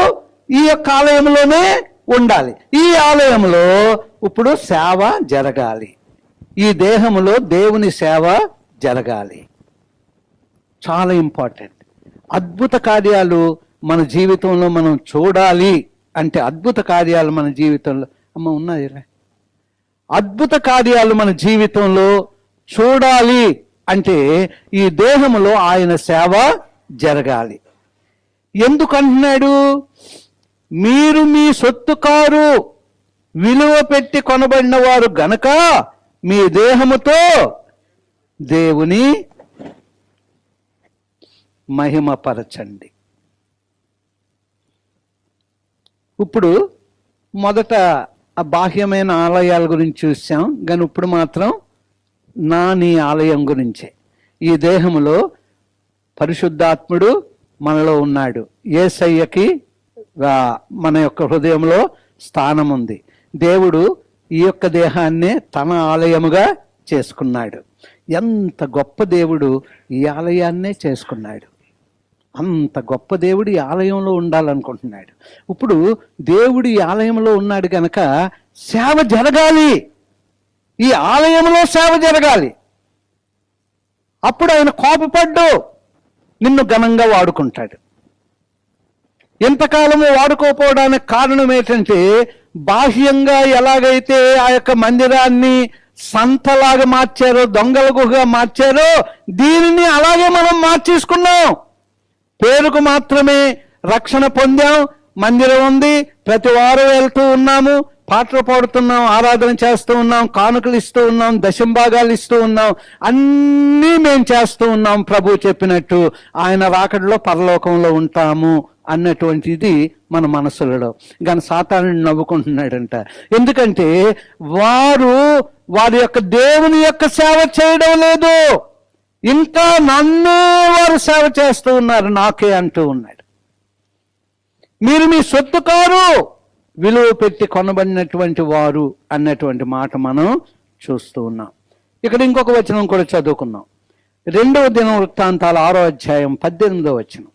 ఈ యొక్క ఆలయంలోనే ఉండాలి. ఈ ఆలయంలో ఇప్పుడు సేవ జరగాలి. ఈ దేహములో దేవుని సేవ జరగాలి. చాలా ఇంపార్టెంట్. అద్భుత కార్యాలు మన జీవితంలో మనం చూడాలి అంటే, అద్భుత కార్యాలు మన జీవితంలో ఉన్నాయి. అద్భుత కార్యాలు మన జీవితంలో చూడాలి అంటే ఈ దేహములో ఆయన సేవ జరగాలి. ఎందుకంటున్నాడు? మీరు మీ సొత్తు కారు, విలువ పెట్టి కొనబడిన వారు గనక మీ దేహముతో దేవుని మహిమపరచండి. ఇప్పుడు మొదట ఆ బాహ్యమైన ఆలయాల గురించి చూసాం, కానీ ఇప్పుడు మాత్రం నీ ఆలయం గురించే. ఈ దేహములో పరిశుద్ధాత్ముడు మనలో ఉన్నాడు. యేసయ్యకి మన యొక్క హృదయంలో స్థానం ఉంది. దేవుడు ఈ యొక్క దేహాన్నే తన ఆలయముగా చేసుకున్నాడు. ఎంత గొప్ప దేవుడు ఈ ఆలయాన్నే చేసుకున్నాడు. అంత గొప్ప దేవుడు ఈ ఆలయంలో ఉండాలనుకుంటున్నాడు. ఇప్పుడు దేవుడు ఈ ఆలయంలో ఉన్నాడు కనుక సేవ జరగాలి. ఈ ఆలయంలో సేవ జరగాలి. అప్పుడు ఆయన కోపపడ్డు నిన్ను ఘనంగా వాడుకుంటాడు. ఎంతకాలము వాడుకోపోవడానికి కారణం ఏంటంటే, బాహ్యంగా ఎలాగైతే ఆ యొక్క మందిరాన్ని సంతలాగా మార్చారో, దొంగల గుహగా మార్చారో, దీనిని అలాగే మనం మార్చేసుకున్నాం. పేరుకు మాత్రమే రక్షణ పొందాం. మందిరం ఉంది, ప్రతి వారం వెళ్తూ ఉన్నాము, పాటలు పాడుతున్నాం, ఆరాధన చేస్తూ ఉన్నాం, కానుకలు ఇస్తూ ఉన్నాం, దశంభాగాలు ఇస్తూ ఉన్నాం, అన్నీ మేము చేస్తూ ఉన్నాం. ప్రభు చెప్పినట్టు ఆయన రాకడలో పరలోకంలో ఉంటాము అన్నటువంటిది మన మనసులలో. కానీ సాతాను నవ్వుకుంటున్నాడంట. ఎందుకంటే వారి యొక్క దేవుని యొక్క సేవ చేయడం లేదు, ఇంకా నన్నే వారు సేవ చేస్తూ ఉన్నారు, నాకే అంటూ ఉన్నాడు. మీరు మీ సొత్తు కారు, విలువ పెట్టి కొనబడినటువంటి వారు అన్నటువంటి మాట మనం చూస్తూ ఉన్నాం. ఇక్కడ ఇంకొక వచనం కూడా చదువుకున్నాం. 2వ దినవృత్తాంతాలు 6వ అధ్యాయం 18వ వచనం.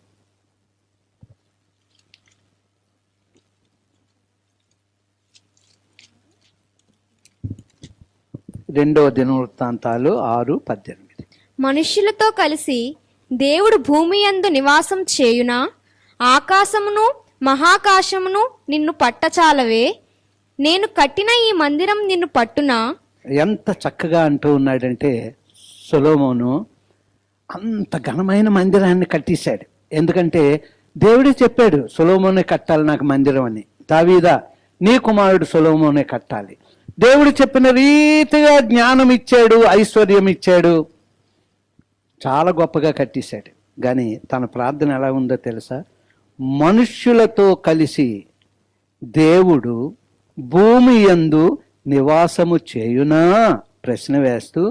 2వ దినవృత్తాంతాలు 6:18. మనుష్యులతో కలిసి దేవుడు భూమి యందు నివాసం చేయునా? ఆకాశమును మహాకాశమును నిన్ను పట్టచాలవే? నేను కట్టిన ఈ మందిరం నిన్ను పట్టునా? ఎంత చక్కగా అంటూ ఉన్నాడంటే సొలొమోను అంత ఘనమైన మందిరాన్ని కట్టేశాడు. ఎందుకంటే దేవుడే చెప్పాడు సొలొమోనే కట్టాలి నాకు మందిరం అని. దావీదా నీ కుమారుడు సొలొమోనే కట్టాలి. దేవుడు చెప్పిన రీతిగా జ్ఞానం ఇచ్చాడు, ఐశ్వర్యం ఇచ్చాడు, చాలా గొప్పగా కట్టేశాడు. కానీ తన ప్రార్థన ఎలా ఉందో తెలుసా? మనుష్యులతో కలిసి దేవుడు భూమి యందు నివాసము చేయునా ప్రశ్న వేస్తూ,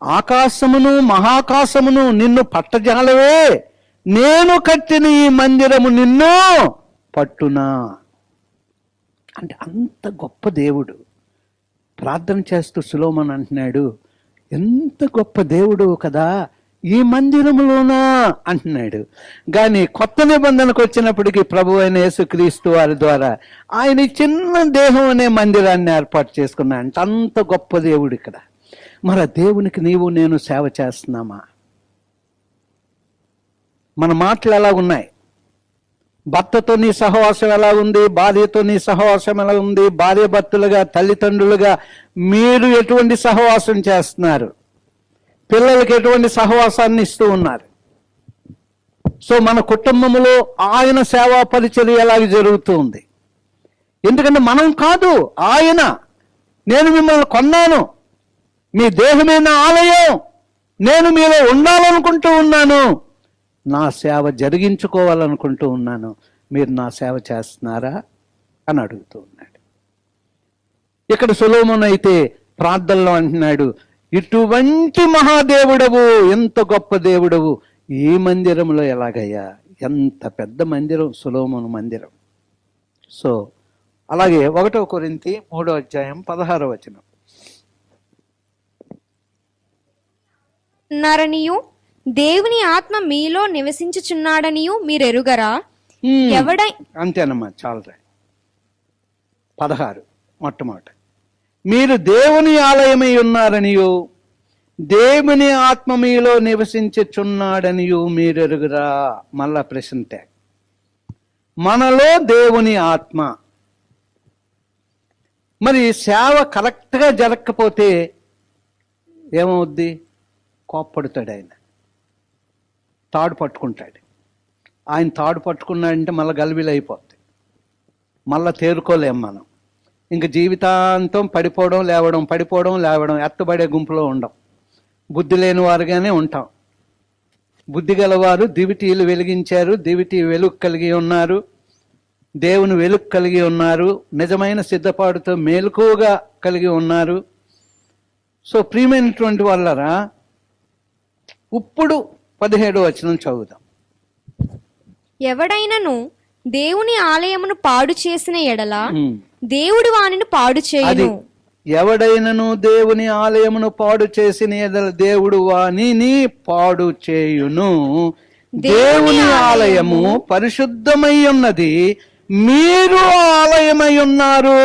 ఆకాశమును మహాకాశమును నిన్ను పట్టజాలవే, నేను కట్టిన ఈ మందిరము నిన్ను పట్టునా. అంటే అంత గొప్ప దేవుడు. ప్రార్థన చేస్తూ సొలొమోను అంటున్నాడు, ఎంత గొప్ప దేవుడు కదా ఈ మందిరములోనా అంటున్నాడు. కానీ కొత్త నిబంధనకు వచ్చినప్పటికీ ప్రభు అయిన యేసుక్రీస్తు వారి ద్వారా ఆయన చిన్న దేహం అనే మందిరాన్ని ఏర్పాటు చేసుకున్నా. అంటే అంత గొప్ప దేవుడు ఇక్కడ. మరి ఆ దేవునికి నీవు నేను సేవ చేస్తున్నామా? మన మాటలు ఎలా ఉన్నాయి? భర్తతో నీ సహవాసం ఎలా ఉంది? భార్యతో నీ సహవాసం ఎలా ఉంది? భార్య భర్తలుగా, తల్లిదండ్రులుగా మీరు ఎటువంటి సహవాసం చేస్తున్నారు? పిల్లలకి ఎటువంటి సహవాసాన్ని ఇస్తూ ఉన్నారు? సో మన కుటుంబంలో ఆయన సేవా పరిచర్య ఎలాగ జరుగుతూ ఉంది? ఎందుకంటే మనం కాదు, ఆయన. నేను మిమ్మల్ని కొన్నాను, మీ దేహమైన ఆలయం, నేను మీలో ఉండాలనుకుంటూ ఉన్నాను, నా సేవ జరిగించుకోవాలనుకుంటూ ఉన్నాను, మీరు నా సేవ చేస్తున్నారా అని అడుగుతూ ఉన్నాడు. ఇక్కడ సొలొమోను అయితే ప్రార్థనలో అంటున్నాడు, ఇటువంటి మహాదేవుడవు, ఎంత గొప్ప దేవుడవు ఈ మందిరంలో ఎలాగయ్యా? ఎంత పెద్ద మందిరం సొలొమోను మందిరం. సో అలాగే 1 కొరింథీ 3:16 నరనియు దేవుని ఆత్మ మీలో నివసించుచున్నాడనియు మీరెరుగరా? ఎవడై అంతేనమ్మా, చాలా 16 మొట్టమొదట మీరు దేవుని ఆలయమై ఉన్నారనియు దేవుని ఆత్మ మీలో నివసించుచున్నాడనియు మీరెరుగురా. మళ్ళా ప్రశ్న ట్యాగ్. మనలో దేవుని ఆత్మ. మరి సేవ కరెక్ట్గా జరగకపోతే ఏమవుద్ది? కోప్పడుతాడు ఆయన, తాడు పట్టుకుంటాడు. ఆయన తాడు పట్టుకున్నాడంటే మళ్ళీ గలిబిలి అయిపోద్ది, మళ్ళీ తేరుకోలేం మనం. ఇంక జీవితాంతం పడిపోవడం లేవడం, పడిపోవడం లేవడం, ఎత్తబడే గుంపులో ఉండం. బుద్ధి లేని వారుగానే ఉంటాం. బుద్ధి గలవారు దివిటీలు వెలిగించారు, దివిటీ వెలుగు కలిగి ఉన్నారు, దేవుని వెలుగు కలిగి ఉన్నారు, నిజమైన సిద్ధపాటుతో మేలుకుగా కలిగి ఉన్నారు. సో ప్రియమైనటువంటి వాళ్ళరా, ఇప్పుడు 17వ వచనం చదువుదాం. ఎవడైనను దేవుని ఆలయమును పాడు చేసిన ఎడల దేవుడు వానిని పాడు చేయును. ఎవడైనను దేవుని ఆలయమును పాడు చేసిన ఎడల దేవుడు వానిని పాడు చేయును. దేవుని ఆలయము పరిశుద్ధమై ఉన్నది, మీరు ఆలయమై ఉన్నారు.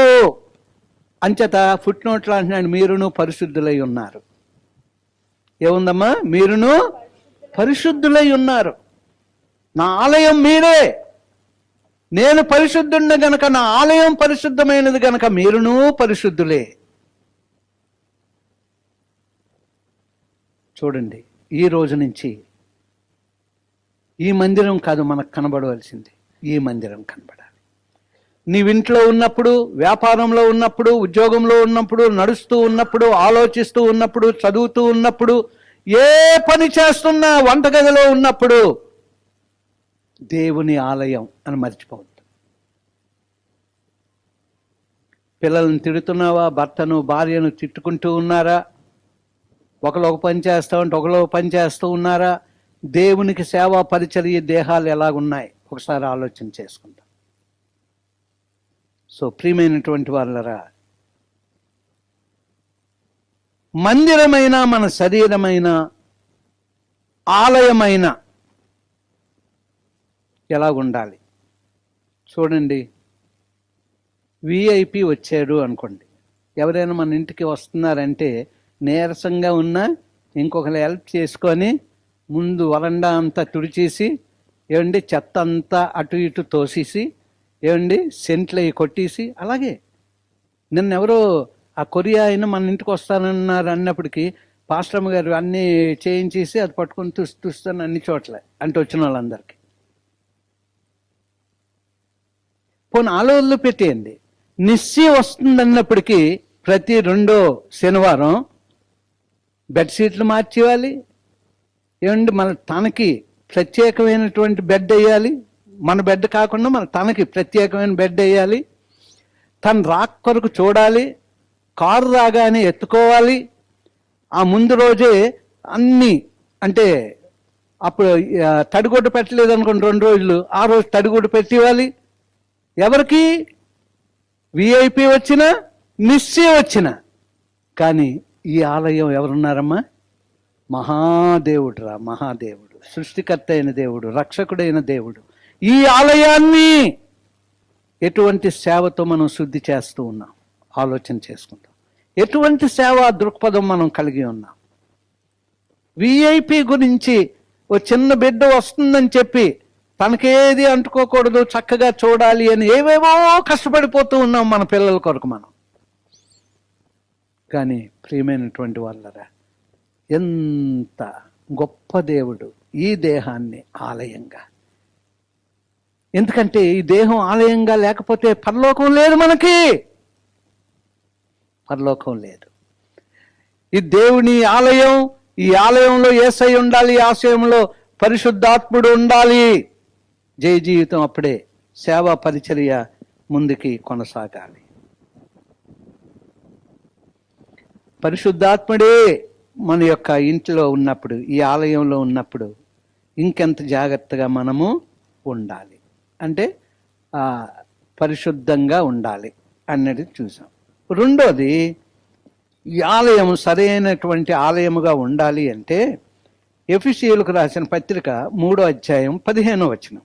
అంచేత ఫుట్ నోట్లో అంటున్నాడు, మీరును పరిశుద్ధులై ఉన్నారు. ఏముందమ్మా? మీరును పరిశుద్ధులై ఉన్నారు. నా ఆలయం మీరే. నేను పరిశుద్ధుడిని గనక, నా ఆలయం పరిశుద్ధమైనది గనక మీరును పరిశుద్ధులే. చూడండి, ఈ రోజు నుంచి ఈ మందిరం కాదు మనకు కనబడవలసింది, ఈ మందిరం కనబడాలి. నీవింట్లో ఉన్నప్పుడు, వ్యాపారంలో ఉన్నప్పుడు, ఉద్యోగంలో ఉన్నప్పుడు, నడుస్తూ ఉన్నప్పుడు, ఆలోచిస్తూ ఉన్నప్పుడు, చదువుతూ ఉన్నప్పుడు, ఏ పని చేస్తున్నా, వంటగదిలో ఉన్నప్పుడు దేవుని ఆలయం అని మర్చిపోవద్దు. పిల్లల్ని తిడుతున్నావా? భర్తను భార్యను తిట్టుకుంటూ ఉన్నారా? ఒకరు ఒక పని చేస్తా ఉంటే ఒకరు ఒక పని చేస్తూ ఉన్నారా? దేవునికి సేవా పరిచర్య దేహాలు ఎలాగున్నాయి ఒకసారి ఆలోచన చేసుకుందాం. సో ప్రియమైనటువంటి వాళ్ళరా, మందిరమైన మన శరీరమైన ఆలయమైన ఎలాగుండాలి చూడండి. విఐపి వచ్చారు అనుకోండి, ఎవరైనా మన ఇంటికి వస్తున్నారంటే నీరసంగా ఉన్నా ఇంకొకరు హెల్ప్ చేసుకొని ముందు వరండా అంతా తుడిచేసి, ఏమండి చెత్త అంతా అటు ఇటు తోసేసి, ఏమండి సెంట్లు అవి కొట్టేసి, అలాగే నిన్నెవరో ఆ కొరియా అయినా మన ఇంటికి వస్తానన్నారు అన్నప్పటికీ పాస్టమ్ గారు అన్నీ చేయించేసి అది పట్టుకొని తుస్తాను అన్ని చోట్ల అంటే వచ్చిన వాళ్ళందరికీ. పోనీ ఆలోచనలు పెట్టేయండి. నిశ్చయం వస్తుందన్నప్పటికీ ప్రతి 2వ శనివారం బెడ్షీట్లు మార్చేయాలి. ఏమండి, మన తనకి ప్రత్యేకమైనటువంటి బెడ్ వేయాలి. మన బెడ్ కాకుండా మన తనకి ప్రత్యేకమైన బెడ్ వేయాలి. తను రాక్ కొరకు చూడాలి. కారు రాగానే ఎత్తుకోవాలి. ఆ ముందు రోజే అన్నీ అంటే అప్పుడు తడిగుడ్డ పెట్టలేదు అనుకోండి 2 రోజులు, ఆ రోజు తడిగుడ్డ పెట్టివ్వాలి. ఎవరికి? విఐపి వచ్చినా నిశ్చయం వచ్చినా. కానీ ఈ ఆలయం ఎవరున్నారమ్మా? మహాదేవుడు రా, మహాదేవుడు, సృష్టికర్త అయిన దేవుడు, రక్షకుడైన దేవుడు. ఈ ఆలయాన్ని ఎటువంటి సేవతో మనం శుద్ధి చేస్తూ ఉన్నాం ఆలోచన చేసుకుంటాం. ఎటువంటి సేవా దృక్పథం మనం కలిగి ఉన్నాం. విఐపి గురించి ఓ చిన్న బిడ్డ వస్తుందని చెప్పి తనకేది అంటుకోకూడదు, చక్కగా చూడాలి అని ఏవేవో కష్టపడిపోతూ ఉన్నాం మన పిల్లల కొరకు మనం. కానీ ప్రియమైనటువంటి వాళ్ళరా, ఎంత గొప్ప దేవుడు ఈ దేహాన్ని ఆలయంగా. ఎందుకంటే ఈ దేహం ఆలయంగా లేకపోతే పరలోకం లేదు, మనకి పరలోకం లేదు. ఈ దేవుని ఆలయం, ఈ ఆలయంలో యేసయ్య ఉండాలి, ఈ ఆశయంలో పరిశుద్ధాత్ముడు ఉండాలి. జయ జీవితం అప్పుడే సేవా పరిచర్య ముందుకి కొనసాగాలి. పరిశుద్ధాత్ముడే మన యొక్క ఇంట్లో ఉన్నప్పుడు, ఈ ఆలయంలో ఉన్నప్పుడు ఇంకెంత జాగ్రత్తగా మనము ఉండాలి అంటే పరిశుద్ధంగా ఉండాలి అన్నది చూసాం. 2వది, ఈ ఆలయం సరైనటువంటి ఆలయముగా ఉండాలి అంటే ఎఫెసీయులకు రాసిన పత్రిక 3వ అధ్యాయం 15వ వచనం.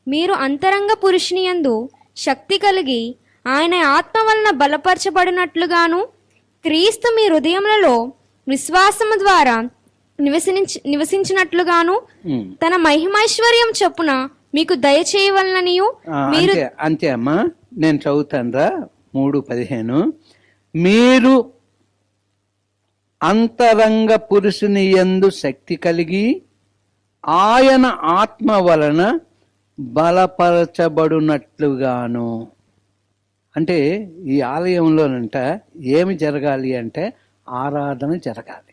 మీరు అంతరంగ పురుషుని యందు శక్తి కలిగి ఆయన ఆత్మ వలన బలపరచబడినట్లుగాను, క్రీస్తు మీ హృదయములలో విశ్వాసము ద్వారా నివసించినట్లుగాను తన మహిమైశ్వర్యం చొప్పున మీకు దయచేయవలననియు. మీరు అంతే అమ్మా, నేను చదువుతానురా 3:15. మీరు అంతరంగ పురుషుని యందు శక్తి కలిగి ఆయన ఆత్మ వలన బలపరచబడినట్లుగాను. అంటే ఈ ఆలయంలోనంట ఏమి జరగాలి అంటే ఆరాధన జరగాలి.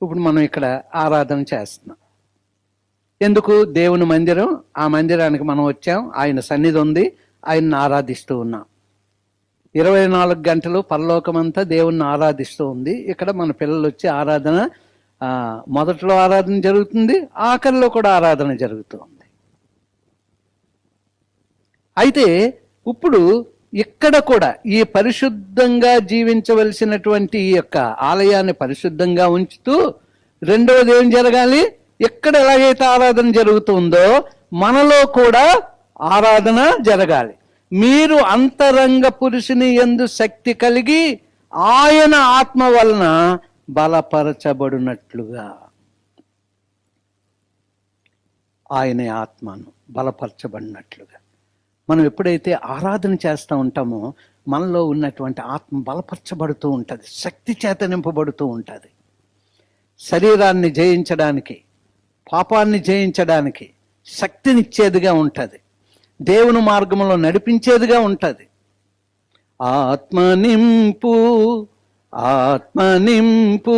ఇప్పుడు మనం ఇక్కడ ఆరాధన చేస్తున్నాం. ఎందుకు? దేవుని మందిరం, ఆ మందిరానికి మనం వచ్చాం, ఆయన సన్నిధి ఉంది, ఆయన్ని ఆరాధిస్తూ ఉన్నాం. 24 గంటలు పరలోకమంతా దేవుణ్ణి ఆరాధిస్తూ ఉంది. ఇక్కడ మన పిల్లలు వచ్చి ఆరాధన, మొదట్లో ఆరాధన జరుగుతుంది, ఆఖరిలో కూడా ఆరాధన జరుగుతుంది. అయితే ఇప్పుడు ఇక్కడ కూడా ఈ పరిశుద్ధంగా జీవించవలసినటువంటి ఈ యొక్క ఆలయాన్ని పరిశుద్ధంగా ఉంచుతూ 2వది ఏం జరగాలి? ఎక్కడ ఎలాగైతే ఆరాధన జరుగుతుందో మనలో కూడా ఆరాధన జరగాలి. మీరు అంతరంగ పురుషుని యందు శక్తి కలిగి ఆయన ఆత్మ వలన బలపరచబడినట్లుగా. ఆయన ఆత్మను బలపరచబడినట్లుగా. మనం ఎప్పుడైతే ఆరాధన చేస్తూ ఉంటామో మనలో ఉన్నటువంటి ఆత్మ బలపరచబడుతూ ఉంటుంది, శక్తి చేత నింపబడుతూ ఉంటుంది. శరీరాన్ని జయించడానికి, పాపాన్ని జయించడానికి శక్తినిచ్చేదిగా ఉంటుంది, దేవుని మార్గంలో నడిపించేదిగా ఉంటుంది. ఆత్మ నింపు, ఆత్మ నింపు,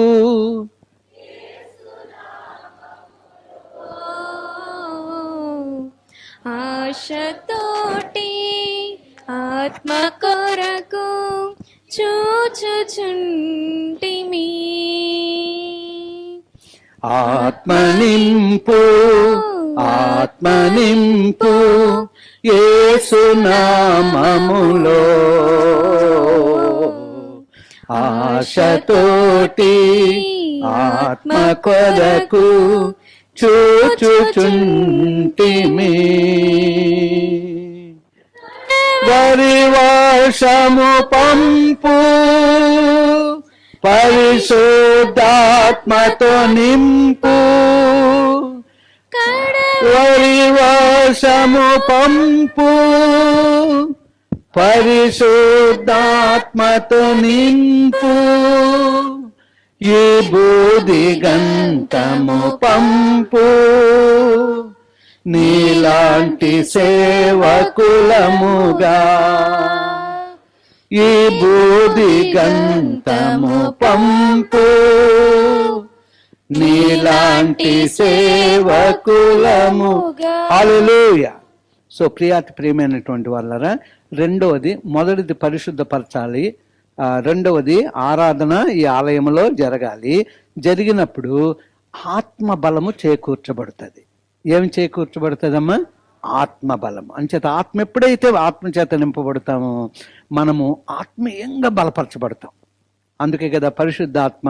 ఆశతోటి ఆత్మ కొరకు చూచుచుంటిమి. ఆత్మ నింపు, ఆత్మ నింపు, యేసు నామములో ఆశతోటి ఆత్మ కొరకు చూచుచుంటిమి. వరివర్షము పంపు, పరిశుద్ధాత్మతో నింపు, వరివాసము పంపు పరిశుద్ధాత్మతో నింపు ఈ బూది గంతము పంపు నీలాంటి సేవకులముగా ఈ బూది గంతము పంపు నీలాంటి సేవకులముగా. హల్లెలూయా. సో ప్రియమైనటువంటి వాళ్ళరా, రెండవది, మొదటిది పరిశుద్ధపరచాలి, రెండవది ఆరాధన ఈ ఆలయంలో జరగాలి. జరిగినప్పుడు ఆత్మ బలము చేకూర్చబడుతుంది. ఏమి చేకూర్చబడుతుందమ్మా? ఆత్మ బలం. అంచేత ఆత్మ ఎప్పుడైతే ఆత్మ చేత నింపబడతామో మనము ఆత్మీయంగా బలపరచబడతాం. అందుకే కదా పరిశుద్ధాత్మ.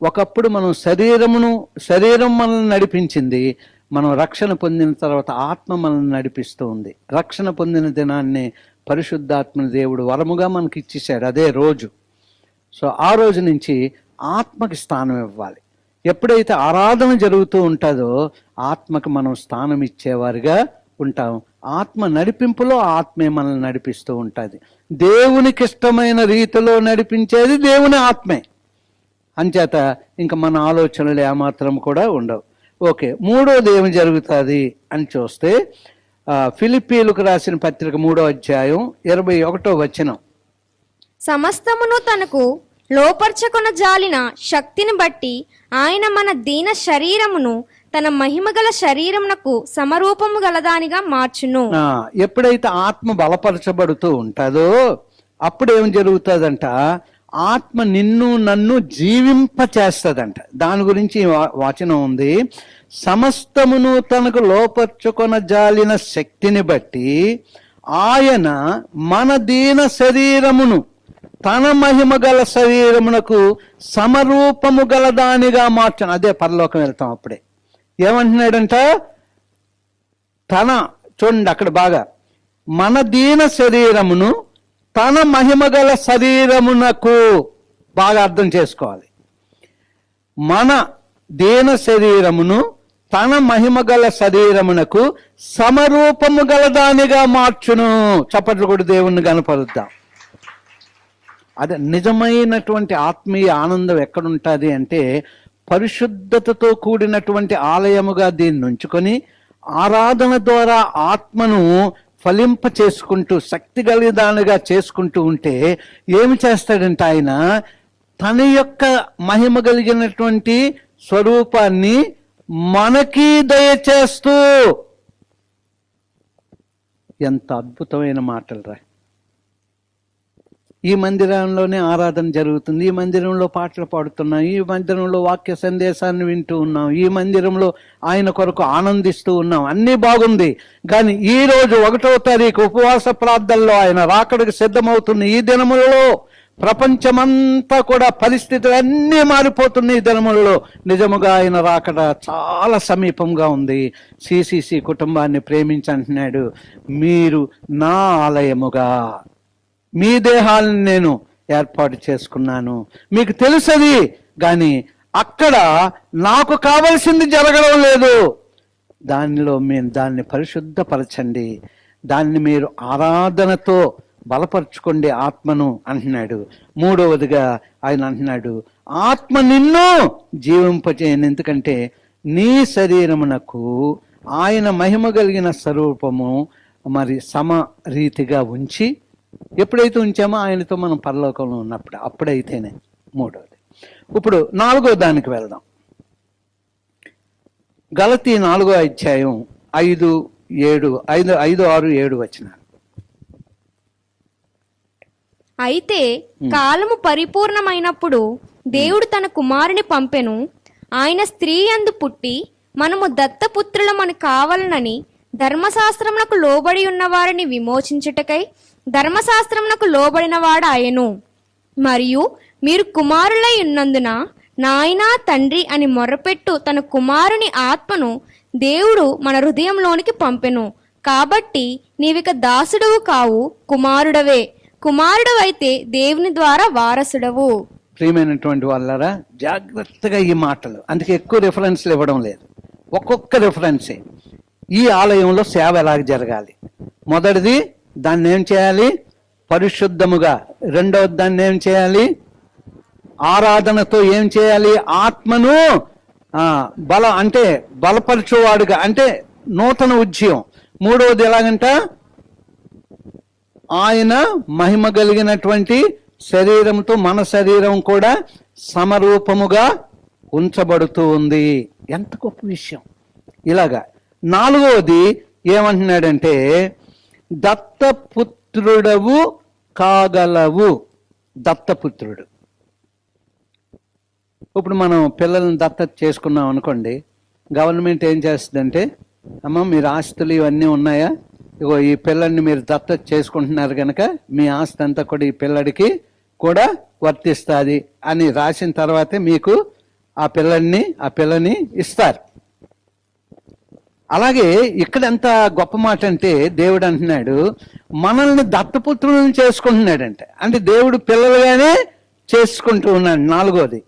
ఒకప్పుడు మనం శరీరం మనల్ని నడిపించింది, మనం రక్షణ పొందిన తర్వాత ఆత్మ మనల్ని నడిపిస్తూ ఉంది. రక్షణ పొందిన దినాన్ని పరిశుద్ధాత్మ దేవుడు వరముగా మనకి ఇచ్చేశాడు, అదే రోజు. సో ఆ రోజు నుంచి ఆత్మకి స్థానం ఇవ్వాలి. ఎప్పుడైతే ఆరాధన జరుగుతూ ఉంటుందో ఆత్మకి మనం స్థానం ఇచ్చేవారిగా ఉంటాం. ఆత్మ నడిపింపులో ఆత్మే మనల్ని నడిపిస్తూ ఉంటుంది. దేవునికి ఇష్టమైన రీతిలో నడిపించేది దేవుని ఆత్మే. అంచేత ఇంకా మన ఆలోచనలు ఏమాత్రం కూడా ఉండవు. ఓకే, మూడోది ఏమి జరుగుతుంది అని చూస్తే ఫిలిప్పీలకు రాసిన పత్రిక 3వ అధ్యాయం 21వ వచనం. సమస్తమును తనకు లోపర్చకొన జాలిన శక్తిని బట్టి ఆయన మన దీన శరీరమును తన మహిమగల శరీరమునకు సమరూపము గలదానిగా మార్చును. ఎప్పుడైతే ఆత్మ బలపరచబడుతూ ఉంటుందో అప్పుడు ఏం జరుగుతుందంట? ఆత్మ నిన్ను నన్ను జీవింప చేస్తుందంట. దాని గురించి వచనం ఉంది, సమస్తమును తనకు లోపర్చుకొన జాలిన శక్తిని బట్టి ఆయన మన దీన శరీరమును తన మహిమ గల శరీరమునకు సమరూపము గలదానిగా మార్చను. అదే పరలోకం వెళ్తాం. అప్పుడే ఏమంటున్నాడంట? చూడండి అక్కడ బాగా, మన దీన శరీరమును తన మహిమ గల శరీరమునకు, బాగా అర్థం చేసుకోవాలి, మన దీన శరీరమును తన మహిమ గల శరీరమునకు సమరూపము గలదానిగా మార్చును. చప్పట్లు కూడా దేవుణ్ణి కనపరుద్దాం. అదే నిజమైనటువంటి ఆత్మీయ ఆనందం ఎక్కడుంటుంది అంటే పరిశుద్ధతతో కూడినటువంటి ఆలయముగా దీన్ని ఉంచుకొని ఆరాధన ద్వారా ఆత్మను ఫలింప చేసుకుంటూ శక్తి కలిగిదానిగా చేసుకుంటూ ఉంటే ఏమి చేస్తాడంటే ఆయన తన యొక్క మహిమ కలిగినటువంటి స్వరూపాన్ని మనకి దయచేస్తూ. ఎంత అద్భుతమైన మాటలు రా. ఈ మందిరంలోనే ఆరాధన జరుగుతుంది, ఈ మందిరంలో పాటలు పాడుతున్నాం, ఈ మందిరంలో వాక్య సందేశాన్ని వింటూ ఉన్నాం, ఈ మందిరంలో ఆయన కొరకు ఆనందిస్తూ ఉన్నాం, అన్నీ బాగుంది. కానీ ఈ రోజు 1వ తారీఖు ఉపవాస ప్రార్థనలో ఆయన రాకడికి సిద్ధమవుతున్న ఈ దినములలో ప్రపంచమంతా కూడా పరిస్థితులన్నీ మారిపోతున్నాయి. ఈ దినములలో నిజముగా ఆయన రాకడ చాలా సమీపంగా ఉంది. సిసిసి కుటుంబాన్ని ప్రేమించంటున్నాడు, మీరు నా ఆలయముగా మీ దేహాలను నేను ఏర్పాటు చేసుకున్నాను. మీకు తెలుసది, కానీ అక్కడ నాకు కావలసింది జరగడం లేదు. దాన్ని పరిశుద్ధపరచండి, దాన్ని మీరు ఆరాధనతో బలపరచుకోండి ఆత్మను అంటున్నాడు. మూడవదిగా ఆయన అంటున్నాడు, ఆత్మ నిన్ను జీవింపచేయను. ఎందుకంటే నీ శరీరమునకు ఆయన మహిమ కలిగిన స్వరూపము మరి సమరీతిగా ఉంచి, ఎప్పుడైతే ఉంచామో ఆయనతో మనం పరలోకంలో ఉన్నప్పుడు, అప్పుడైతేనే. మూడవది. ఇప్పుడు 4వ దానికి వెళ్దాం. గలతీ 4వ అధ్యాయం 5, 6, 7 వచనాలు. అయితే కాలము పరిపూర్ణమైనప్పుడు దేవుడు తన కుమారుని పంపెను. ఆయన స్త్రీ యందు పుట్టి మనము దత్తపుత్రులమని కావాలనని ధర్మశాస్త్రమునకు లోబడి ఉన్న వారిని విమోచించుటకై ధర్మశాస్త్రమునకు లోబడిన వాడు ఆయను. మరియు మీరు కుమారులై ఉన్నందున నాయనా తండ్రి అని మొర్రపెట్టు తన కుమారుని ఆత్మను దేవుడు మన హృదయంలోనికి పంపెను. కాబట్టి నీవిక దాసుడవు కావు, కుమారుడవే. కుమారుడవైతే దేవుని ద్వారా వారసుడవు. ప్రియమైనటువంటి వాళ్ళరా, జాగ్రత్తగా ఈ మాటలు, అందుకే ఎక్కువ రిఫరెన్స్లు ఇవ్వడం లేదు, ఒక్కొక్క రిఫరెన్సే. ఈ ఆలయంలో సేవ ఎలాగ జరగాలి? మొదటిది, దాన్ని ఏం చేయాలి? పరిశుద్ధముగా. రెండవది, దాన్ని ఏం చేయాలి? ఆరాధనతో ఏం చేయాలి? ఆత్మను అంటే బలపరచువాడుగా, అంటే నూతన ఉద్యమం. మూడవది ఎలాగంట? ఆయన మహిమ కలిగినటువంటి శరీరంతో మన శరీరం కూడా సమరూపముగా ఉంచబడుతూ ఉంది. ఎంత గొప్ప విషయం! ఇలాగా. నాలుగవది ఏమంటున్నాడంటే, దత్తపుత్రుడవు కాగలవు. దత్తపుత్రుడు. ఇప్పుడు మనం పిల్లల్ని దత్తత చేసుకున్నాం అనుకోండి, గవర్నమెంట్ ఏం చేస్తుందంటే, అమ్మ మీరు ఆస్తులు ఇవన్నీ ఉన్నాయా, ఇగో ఈ పిల్లల్ని మీరు దత్తత చేసుకుంటున్నారు కనుక మీ ఆస్తి అంతా కూడా ఈ పిల్లడికి కూడా వర్తిస్తుంది అని రాసిన తర్వాతే మీకు ఆ పిల్లని ఇస్తారు. అలాగే ఇక్కడ ఎంత గొప్ప మాట అంటే, దేవుడు అంటున్నాడు మనల్ని దత్తపుత్రులను చేసుకుంటున్నాడంటే, అంటే దేవుడు పిల్లలుగానే చేసుకుంటూ ఉన్నాడు. నాలుగోది,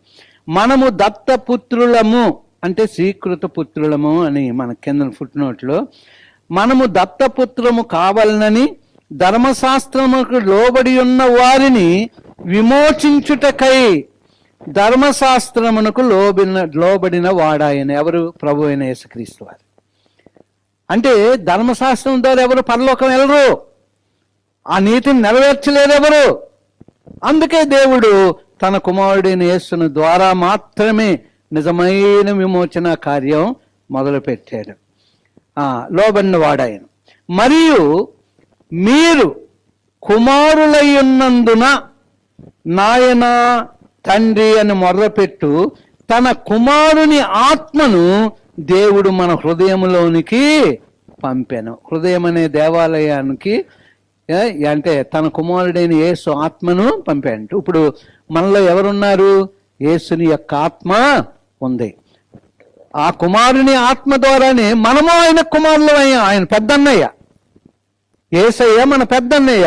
మనము దత్తపుత్రులము అంటే స్వీకృత పుత్రులము అని మన కింద ఫుట్నోట్లో, మనము దత్తపుత్రము కావాలనని ధర్మశాస్త్రముకు లోబడి ఉన్న వారిని విమోచించుటకై ధర్మశాస్త్రమునకు లోబడిన వాడాయన. ఎవరు? ప్రభు అయిన యేసుక్రీస్తు వారు. అంటే ధర్మశాస్త్రం ద్వారా ఎవరు పరలోకం వెళ్ళరు, ఆ నీతిని నెరవేర్చలేరు ఎవరు. అందుకే దేవుడు తన కుమారుడైన యేసును ద్వారా మాత్రమే నిజమైన విమోచన కార్యం మొదలుపెట్టాడు. లోబడిన వాడాయన. మరియు మీరు కుమారులై ఉన్నందున నాయన తండ్రి అని మొర్రపెట్టు తన కుమారుని ఆత్మను దేవుడు మన హృదయంలోనికి పంపాను. హృదయం అనే దేవాలయానికి అంటే తన కుమారుడైన యేసు ఆత్మను పంపాడు. ఇప్పుడు మనలో ఎవరున్నారు? యేసుని యొక్క ఆత్మ ఉంది. ఆ కుమారుని ఆత్మ ద్వారానే మనము ఆయన కుమారులు అయ్యా. ఆయన పెద్దన్నయ్య, యేసయ్య మన పెద్దన్నయ్య.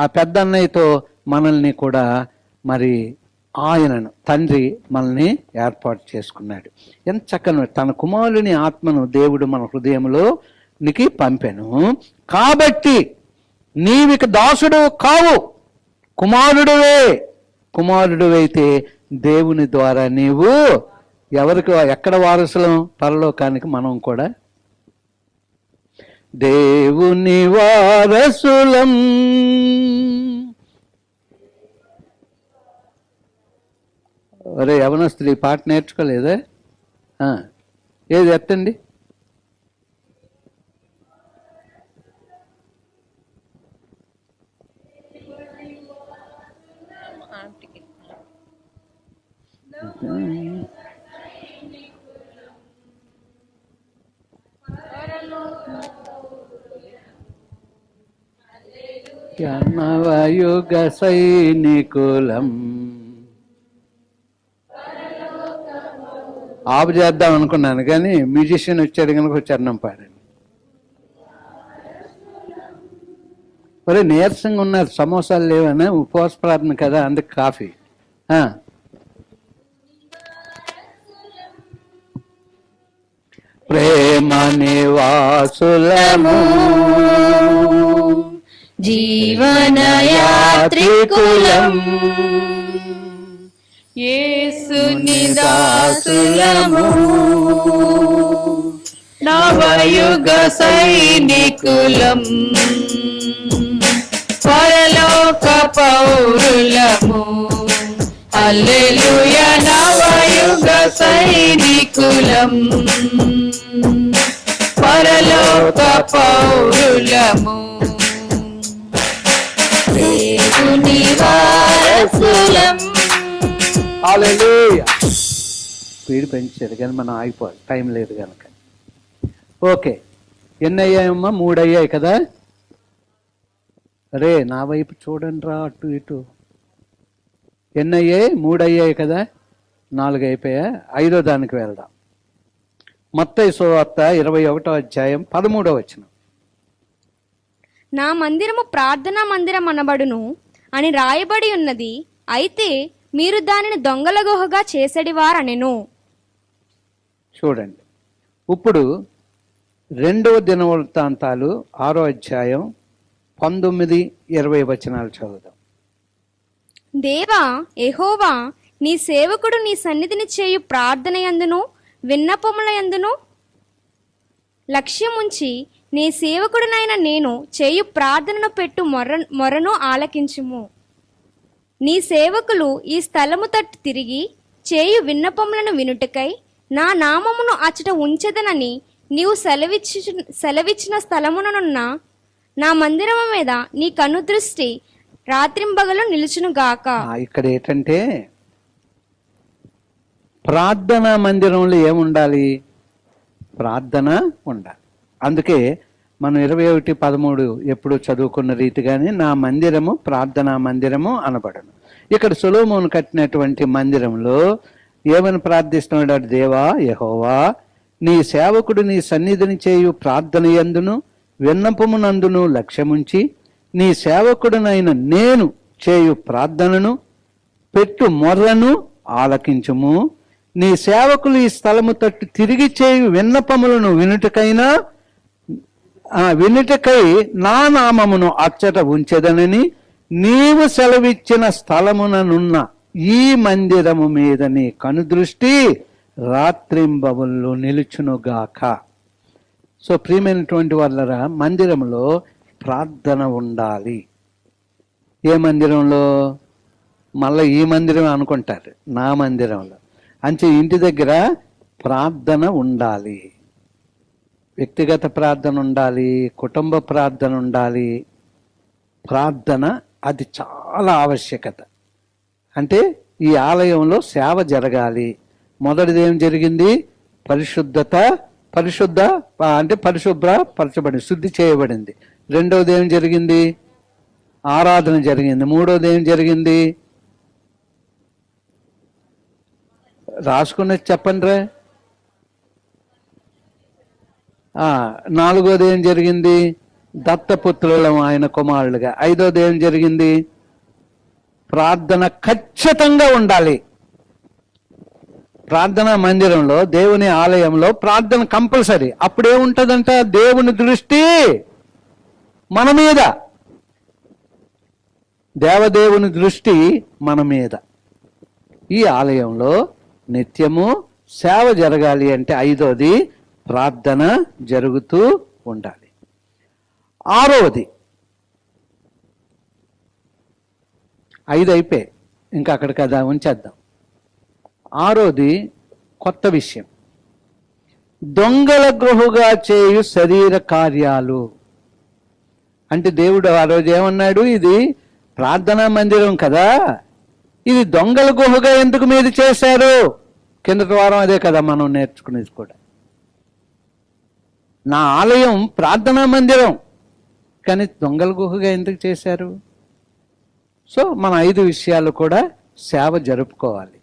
ఆ పెద్దన్నయ్యతో మనల్ని కూడా మరి ఆయనను తండ్రి మనల్ని ఏర్పాటు చేసుకున్నాడు. ఎంత చక్కని తన కుమారుని ఆత్మను దేవుడు మన హృదయంలోనికి పంపెను. కాబట్టి నీవిక దాసుడు కావు, కుమారుడువే. కుమారుడువైతే దేవుని ద్వారా నీవు ఎవరికి, ఎక్కడ వారసులం? పరలోకానికి మనం కూడా దేవుని వారసులం. ఒరే యవనస్తులు, ఈ పాట నేర్చుకోలేదా? ఏది ఎత్తండి. నవయుగ సైనికులం. ఆపు చేద్దాం అనుకున్నాను కానీ మ్యూజిషియన్ వచ్చాడు కనుక చరణం పాడాను. ఒరే నీరసంగా ఉన్నారు, సమోసాలు లేవనా? ఉపవాస ప్రార్థన కదా, అందుకు కాఫీ. ప్రేమ నివాసులము జీవనయాత్రికులం యేసుని దాసులము నవయుగ సైనికులం పరలోక పౌరులము హల్లెలూయా నవయుగ సైనికులం పరలోక పౌరులము దేవుని వారసులం. హల్లెలూయా. స్పీడ్ పెంచారు కానీ మనం ఆగిపోవాలి, టైం లేదు కనుక. ఓకే, ఎన్ని అయ్యాయమ్మా? 3 అయ్యాయి కదా. రే నా వైపు చూడండి రా, అటు ఇటు. ఎన్ని అయ్యాయి? 3 అయ్యాయి కదా, 4 అయిపోయా. 5వ దానికి వెళ్దాం. మత్తయి సువార్త 21వ అధ్యాయం 13వ వచనం. నా మందిరము ప్రార్థనా మందిరం అనబడును అని రాయబడి ఉన్నది, అయితే మీరు దానిని దొంగల గుహగా చేసేడివారనెను. చూడండి, ఇప్పుడు రెండవ దినవృత్తాంతాలు 6వ అధ్యాయం 19-20 వచనాలు చదువుదాం. దేవా యెహోవా, నీ సేవకుడు నీ సన్నిధిని చేయు ప్రార్థన యందును విన్నపముల యందును లక్ష్యముంచి నీ సేవకుడునైన నేను చేయు ప్రార్థనను పెట్టు మొరను ఆలకించుము. నీ సేవకులు ఈ స్థలము తట్టు తిరిగి చేయు విన్నపములను వినుటకై నా నామమును అచ్చట ఉంచెదనని నీవు సెలవిచ్చిన స్థలముననున్న నా మందిరము మీద నీ కనుదృష్టి రాత్రింబగలు నిలుచునుగాక. ఇక్కడ ఏంటంటే ప్రార్థనా మందిరంలో ఏముండాలి? ప్రార్థన ఉండాలి. అందుకే మనం 21:13 ఎప్పుడు చదువుకున్న రీతిగానే నా మందిరము ప్రార్థనా మందిరము అనబడను. ఇక్కడ సొలొమోను కట్టినటువంటి మందిరంలో ఏమని ప్రార్థిస్తున్నాడు? దేవా యెహోవా, నీ సేవకుడు నీ సన్నిధిని చేయు ప్రార్థన యందును విన్నపమునందును లక్ష్యముంచి నీ సేవకుడునైన నేను చేయు ప్రార్థనను పెట్టు మొర్రను ఆలకించుము. నీ సేవకులు ఈ స్థలము తట్టు తిరిగి చేయు విన్నపములను వినుటకై నా నామమును అచ్చట ఉంచెదనని నీవు సెలవిచ్చిన స్థలముననున్న ఈ మందిరము మీద నీ కనుదృష్టి రాత్రింబవళ్ళు నిలుచునుగాక. సో ప్రియమైనటువంటి వాళ్ళరా, మందిరంలో ప్రార్థన ఉండాలి. ఏ మందిరంలో? మళ్ళీ ఈ మందిరం అనుకుంటారు, నా మందిరంలో. అంటే ఇంటి దగ్గర ప్రార్థన ఉండాలి. వ్యక్తిగత ప్రార్థన ఉండాలి, కుటుంబ ప్రార్థన ఉండాలి. ప్రార్థన అది చాలా ఆవశ్యకత. అంటే ఈ ఆలయంలో సేవ జరగాలి. మొదటిది ఏం జరిగింది? పరిశుభ్రపరచబడింది, శుద్ధి చేయబడింది. రెండవది ఏం జరిగింది? ఆరాధన జరిగింది. మూడవది ఏం జరిగింది? రాసుకున్నది చెప్పండి రా. నాలుగోది ఏం జరిగింది? దత్తపుత్రులం ఆయన కుమారులుగా. ఐదోది ఏం జరిగింది? ప్రార్థన ఖచ్చితంగా ఉండాలి. ప్రార్థనా మందిరంలో, దేవుని ఆలయంలో ప్రార్థన కంపల్సరీ. అప్పుడేముంటుందంట? దేవుని దృష్టి మన మీద, దేవదేవుని దృష్టి మన మీద. ఈ ఆలయంలో నిత్యము సేవ జరగాలి అంటే ఐదోది ప్రార్థన జరుగుతూ ఉండాలి. ఆరవది, 5 అయిపోయి ఇంకా అక్కడ కదా ఉంచేద్దాం. ఆరోది కొత్త విషయం, దొంగల గృహగా చేయు శరీర కార్యాలు. అంటే దేవుడు ఆ రోజు ఏమన్నాడు? ఇది ప్రార్థనా మందిరం కదా, ఇది దొంగల గుహగా ఎందుకు మీరు చేశారు? కిందటి వారం అదే కదా మనం నేర్చుకునేది కూడా. నా ఆలయం ప్రార్థనా మందిరం, కానీ దొంగల గుహగా ఎందుకు చేశారు? సో మన 5 విషయాలు కూడా సేవ జరుపుకోవాలి.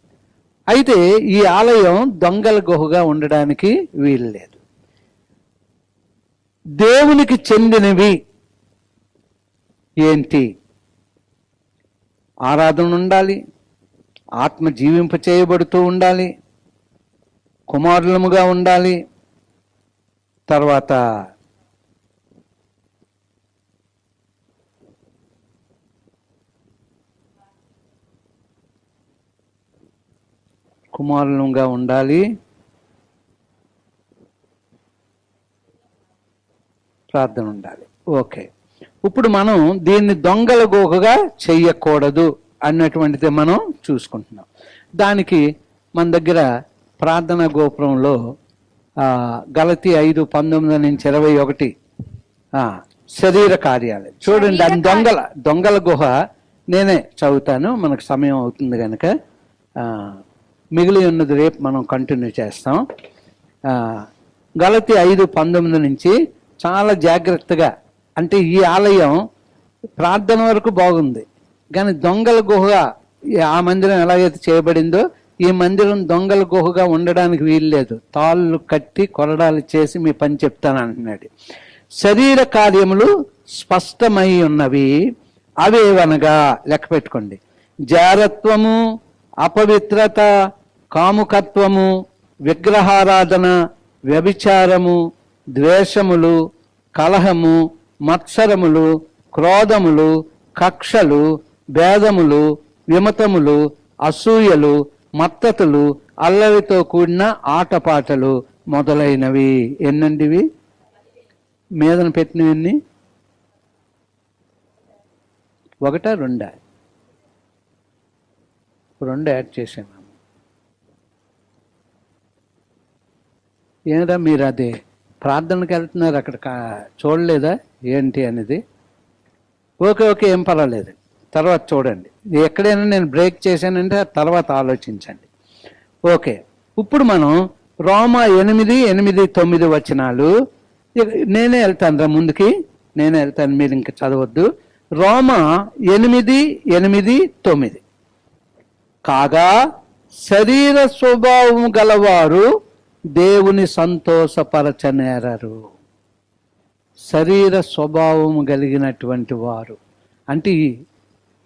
అయితే ఈ ఆలయం దొంగల గుహగా ఉండడానికి వీలు లేదు. దేవునికి చెందినవి ఏంటి? ఆరాధన ఉండాలి, ఆత్మ జీవింప చేయబడుతూ ఉండాలి, కుమారులముగా ఉండాలి, తర్వాత కుమారులుగా ఉండాలి, ప్రార్థన ఉండాలి. ఓకే, ఇప్పుడు మనం దీన్ని దొంగల గోకగా చెయ్యకూడదు అన్నటువంటిది మనం చూసుకుంటున్నాం. దానికి మన దగ్గర ప్రార్థనా గోపురంలో గలతీ 5:19-21 శరీర కార్యాలు చూడండి. అది దొంగల గుహ. నేనే చదువుతాను, మనకు సమయం అవుతుంది కనుక. మిగిలి ఉన్నది రేపు మనం కంటిన్యూ చేస్తాం. గలతీ 5:19 నుంచి చాలా జాగ్రత్తగా, అంటే ఈ ఆలయం ప్రార్థన వరకు బాగుంది, కానీ దొంగల గుహగా ఆ మందిరం ఎలాగైతే చేయబడిందో ఈ మందిరం దొంగల గుహగా ఉండడానికి వీల్లేదు. తాళ్ళు కట్టి కొరడాలు చేసి మీ పని చెప్తాను అంటున్నాడు. శరీర కార్యములు స్పష్టమై ఉన్నవి. అవేవనగా లెక్క పెట్టుకోండి: జారత్వము, అపవిత్రత, కాముకత్వము, విగ్రహారాధన, వ్యభిచారము, ద్వేషములు, కలహము, మత్సరములు, క్రోధములు, కక్షలు, భేదములు, విమతములు, అసూయలు, మత్తతులు, అల్లరితో కూడిన ఆటపాటలు మొదలైనవి. ఎన్నండివి మీదన పెట్టినవన్నీ? ఒకటా రెండా? రెండు యాడ్ చేసాము. ఏమిరా మీరు అదే ప్రార్థనకి వెళ్తున్నారు, అక్కడ చూడలేదా ఏంటి అనేది? ఓకే ఏం పర్వాలేదు, తర్వాత చూడండి. ఎక్కడైనా నేను బ్రేక్ చేశానంటే తర్వాత ఆలోచించండి. ఓకే, ఇప్పుడు మనం రోమా 8:8-9 వచనాలు, నేనే వెళ్తాను ముందుకి, నేనే వెళ్తాను, మీరు ఇంకా చదవద్దు. రోమా 8:8-9. కాగా శరీర స్వభావము గలవారు దేవుని సంతోషపరచనేరరు. శరీర స్వభావము కలిగినటువంటి వారు అంటే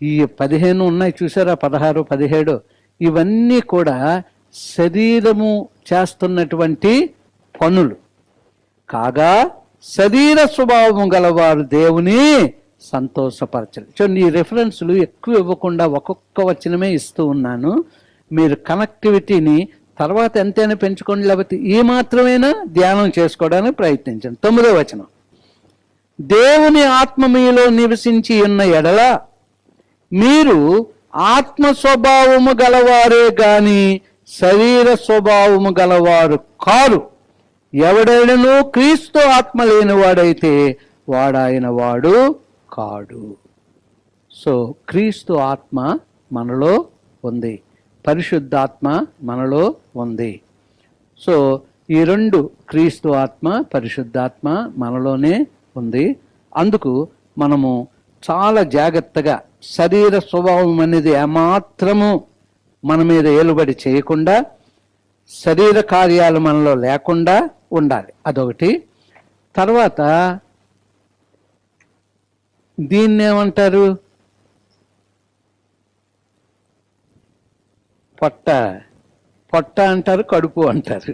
ఈ 15 ఉన్నాయి చూసారా, 16, 17, ఇవన్నీ కూడా శరీరము చేస్తున్నటువంటి పనులు. కాగా శరీర స్వభావము గలవారు దేవుని సంతోషపరచరు. చూడండి, ఈ రెఫరెన్స్లు ఎక్కువ ఇవ్వకుండా ఒక్కొక్క వచనమే ఇస్తూ ఉన్నాను. మీరు కనెక్టివిటీని తర్వాత ఎంతైనా పెంచుకోండి, లేకపోతే ఈ మాత్రమైనా ధ్యానం చేసుకోవడానికి ప్రయత్నించండి. 9వ వచనం, దేవుని ఆత్మ మీలో నివసించి ఉన్న ఎడల మీరు ఆత్మ స్వభావము గలవారే గాని శరీర స్వభావము గలవారు కారు. ఎవడైనను క్రీస్తు ఆత్మ లేనివాడైతే వాడాయన వాడు కాడు. సో క్రీస్తు ఆత్మ మనలో ఉంది, పరిశుద్ధాత్మ మనలో ఉంది. సో ఈ రెండు, క్రీస్తు ఆత్మ, పరిశుద్ధాత్మ మనలోనే ఉంది. అందుకు మనము చాలా జాగ్రత్తగా శరీర స్వభావం అనేది ఏమాత్రము మన మీద ఏలుబడి చేయకుండా, శరీర కార్యాలు మనలో లేకుండా ఉండాలి. అదొకటి. తర్వాత దీన్ని ఏమంటారు? పొట్ట అంటారు, కడుపు అంటారు.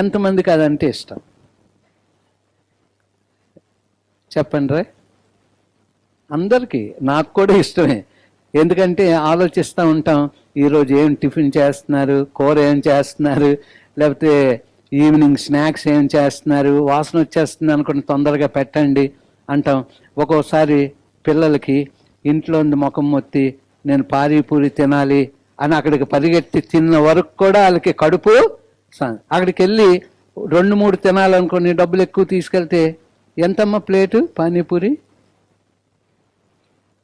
ఎంతమందికి అదంటే ఇష్టం చెప్పండి రా. అందరికీ, నాకు కూడా ఇష్టమే. ఎందుకంటే ఆలోచిస్తూ ఉంటాం, ఈరోజు ఏం టిఫిన్ చేస్తున్నారు, కూర ఏం చేస్తున్నారు, లేకపోతే ఈవినింగ్ స్నాక్స్ ఏం చేస్తున్నారు, వాసన వచ్చేస్తుంది అనుకుని తొందరగా పెట్టండి అంటాం. ఒక్కోసారి పిల్లలకి ఇంట్లో ముఖం మొత్తి నేను పానీపూరి తినాలి అని అక్కడికి పరిగెత్తి తిన్న వరకు కూడా వాళ్ళకి కడుపు, అక్కడికి వెళ్ళి 2-3 తినాలనుకుని డబ్బులు ఎక్కువ తీసుకెళ్తే ఎంతమ్మా ప్లేటు పానీపూరి?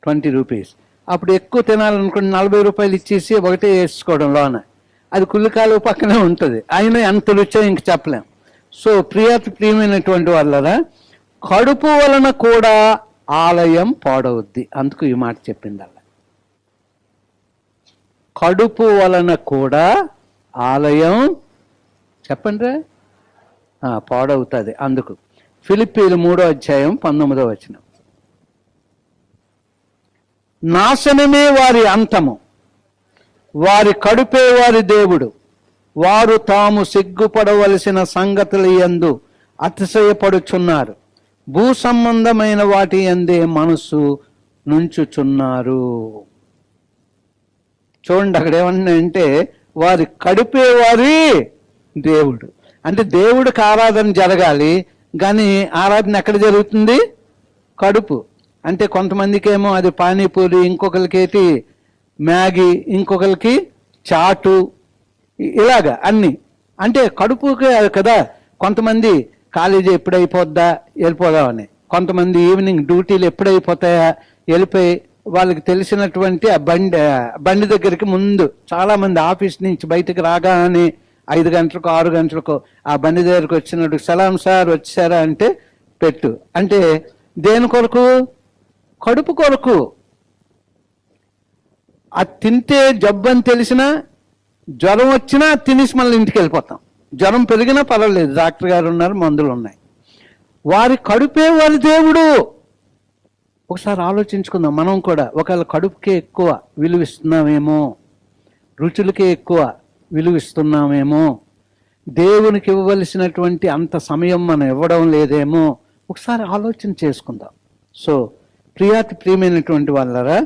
20 రూపీస్. అప్పుడు ఎక్కువ తినాలనుకుని 40 రూపాయలు ఇచ్చేసి ఒకటే వేసుకోవడం లోన. అది కుల్లికాలు పక్కనే ఉంటుంది, అయినా ఎంత రుచో ఇంక చెప్పలేం. సో ప్రియమైనటువంటి వాళ్ళరా, కడుపు వలన కూడా ఆలయం పాడవుద్ది. అందుకు ఈ మాట చెప్పింది అలా. కడుపు వలన కూడా ఆలయం చెప్పండి పాడవుతుంది. అందుకు ఫిలిప్పీలు 3:19 వచనం, నాశనమే వారి అంతము, వారి కడుపే వారి దేవుడు, వారు తాము సిగ్గుపడవలసిన సంగతుల యందు అతిశయపడుచున్నారు, భూ సంబంధమైన వాటి యందే మనసు నుంచుచున్నారు. చూడండి, అక్కడ ఏమన్నా వారి కడుపే వారి దేవుడు. అంటే దేవుడికి ఆరాధన జరగాలి, కానీ ఆరాధన ఎక్కడ జరుగుతుంది? కడుపు. అంటే కొంతమందికి ఏమో అది పానీపూరి, ఇంకొకరికి మ్యాగీ, ఇంకొకరికి చాటు, ఇలాగా అన్ని. అంటే కడుపుకే కదా. కొంతమంది కాలేజీ ఎప్పుడైపోద్దా వెళ్ళిపోదామని, కొంతమంది ఈవినింగ్ డ్యూటీలు ఎప్పుడైపోతాయా వెళ్ళిపోయి వాళ్ళకి తెలిసినటువంటి ఆ బండి దగ్గరికి ముందు, చాలామంది ఆఫీస్ నుంచి బయటకు రాగానే 5 గంటలకు 6 గంటలకు ఆ బండి దగ్గరకు వచ్చినట్టు సలాం సార్ వచ్చారా అంటే పెట్టు. అంటే దేని కొరకు? కడుపు కొరకు. అది తింటే జబ్బు అని తెలిసినా, జ్వరం వచ్చినా తినేసి మళ్ళీ ఇంటికి వెళ్ళిపోతాం. జ్వరం పెరిగినా పర్వాలేదు, డాక్టర్ గారు ఉన్నారు, మందులు ఉన్నాయి. వారి కడుపే వారి దేవుడు. ఒకసారి ఆలోచించుకుందాం. మనం కూడా ఒకవేళ కడుపుకే ఎక్కువ విలువిస్తున్నామేమో, రుచులకే ఎక్కువ విలువిస్తున్నామేమో, దేవునికి ఇవ్వవలసినటువంటి అంత సమయం మనం ఇవ్వడం లేదేమో ఒకసారి ఆలోచన చేసుకుందాం. సో ప్రియాతి ప్రియమైనటువంటి వాళ్ళరా,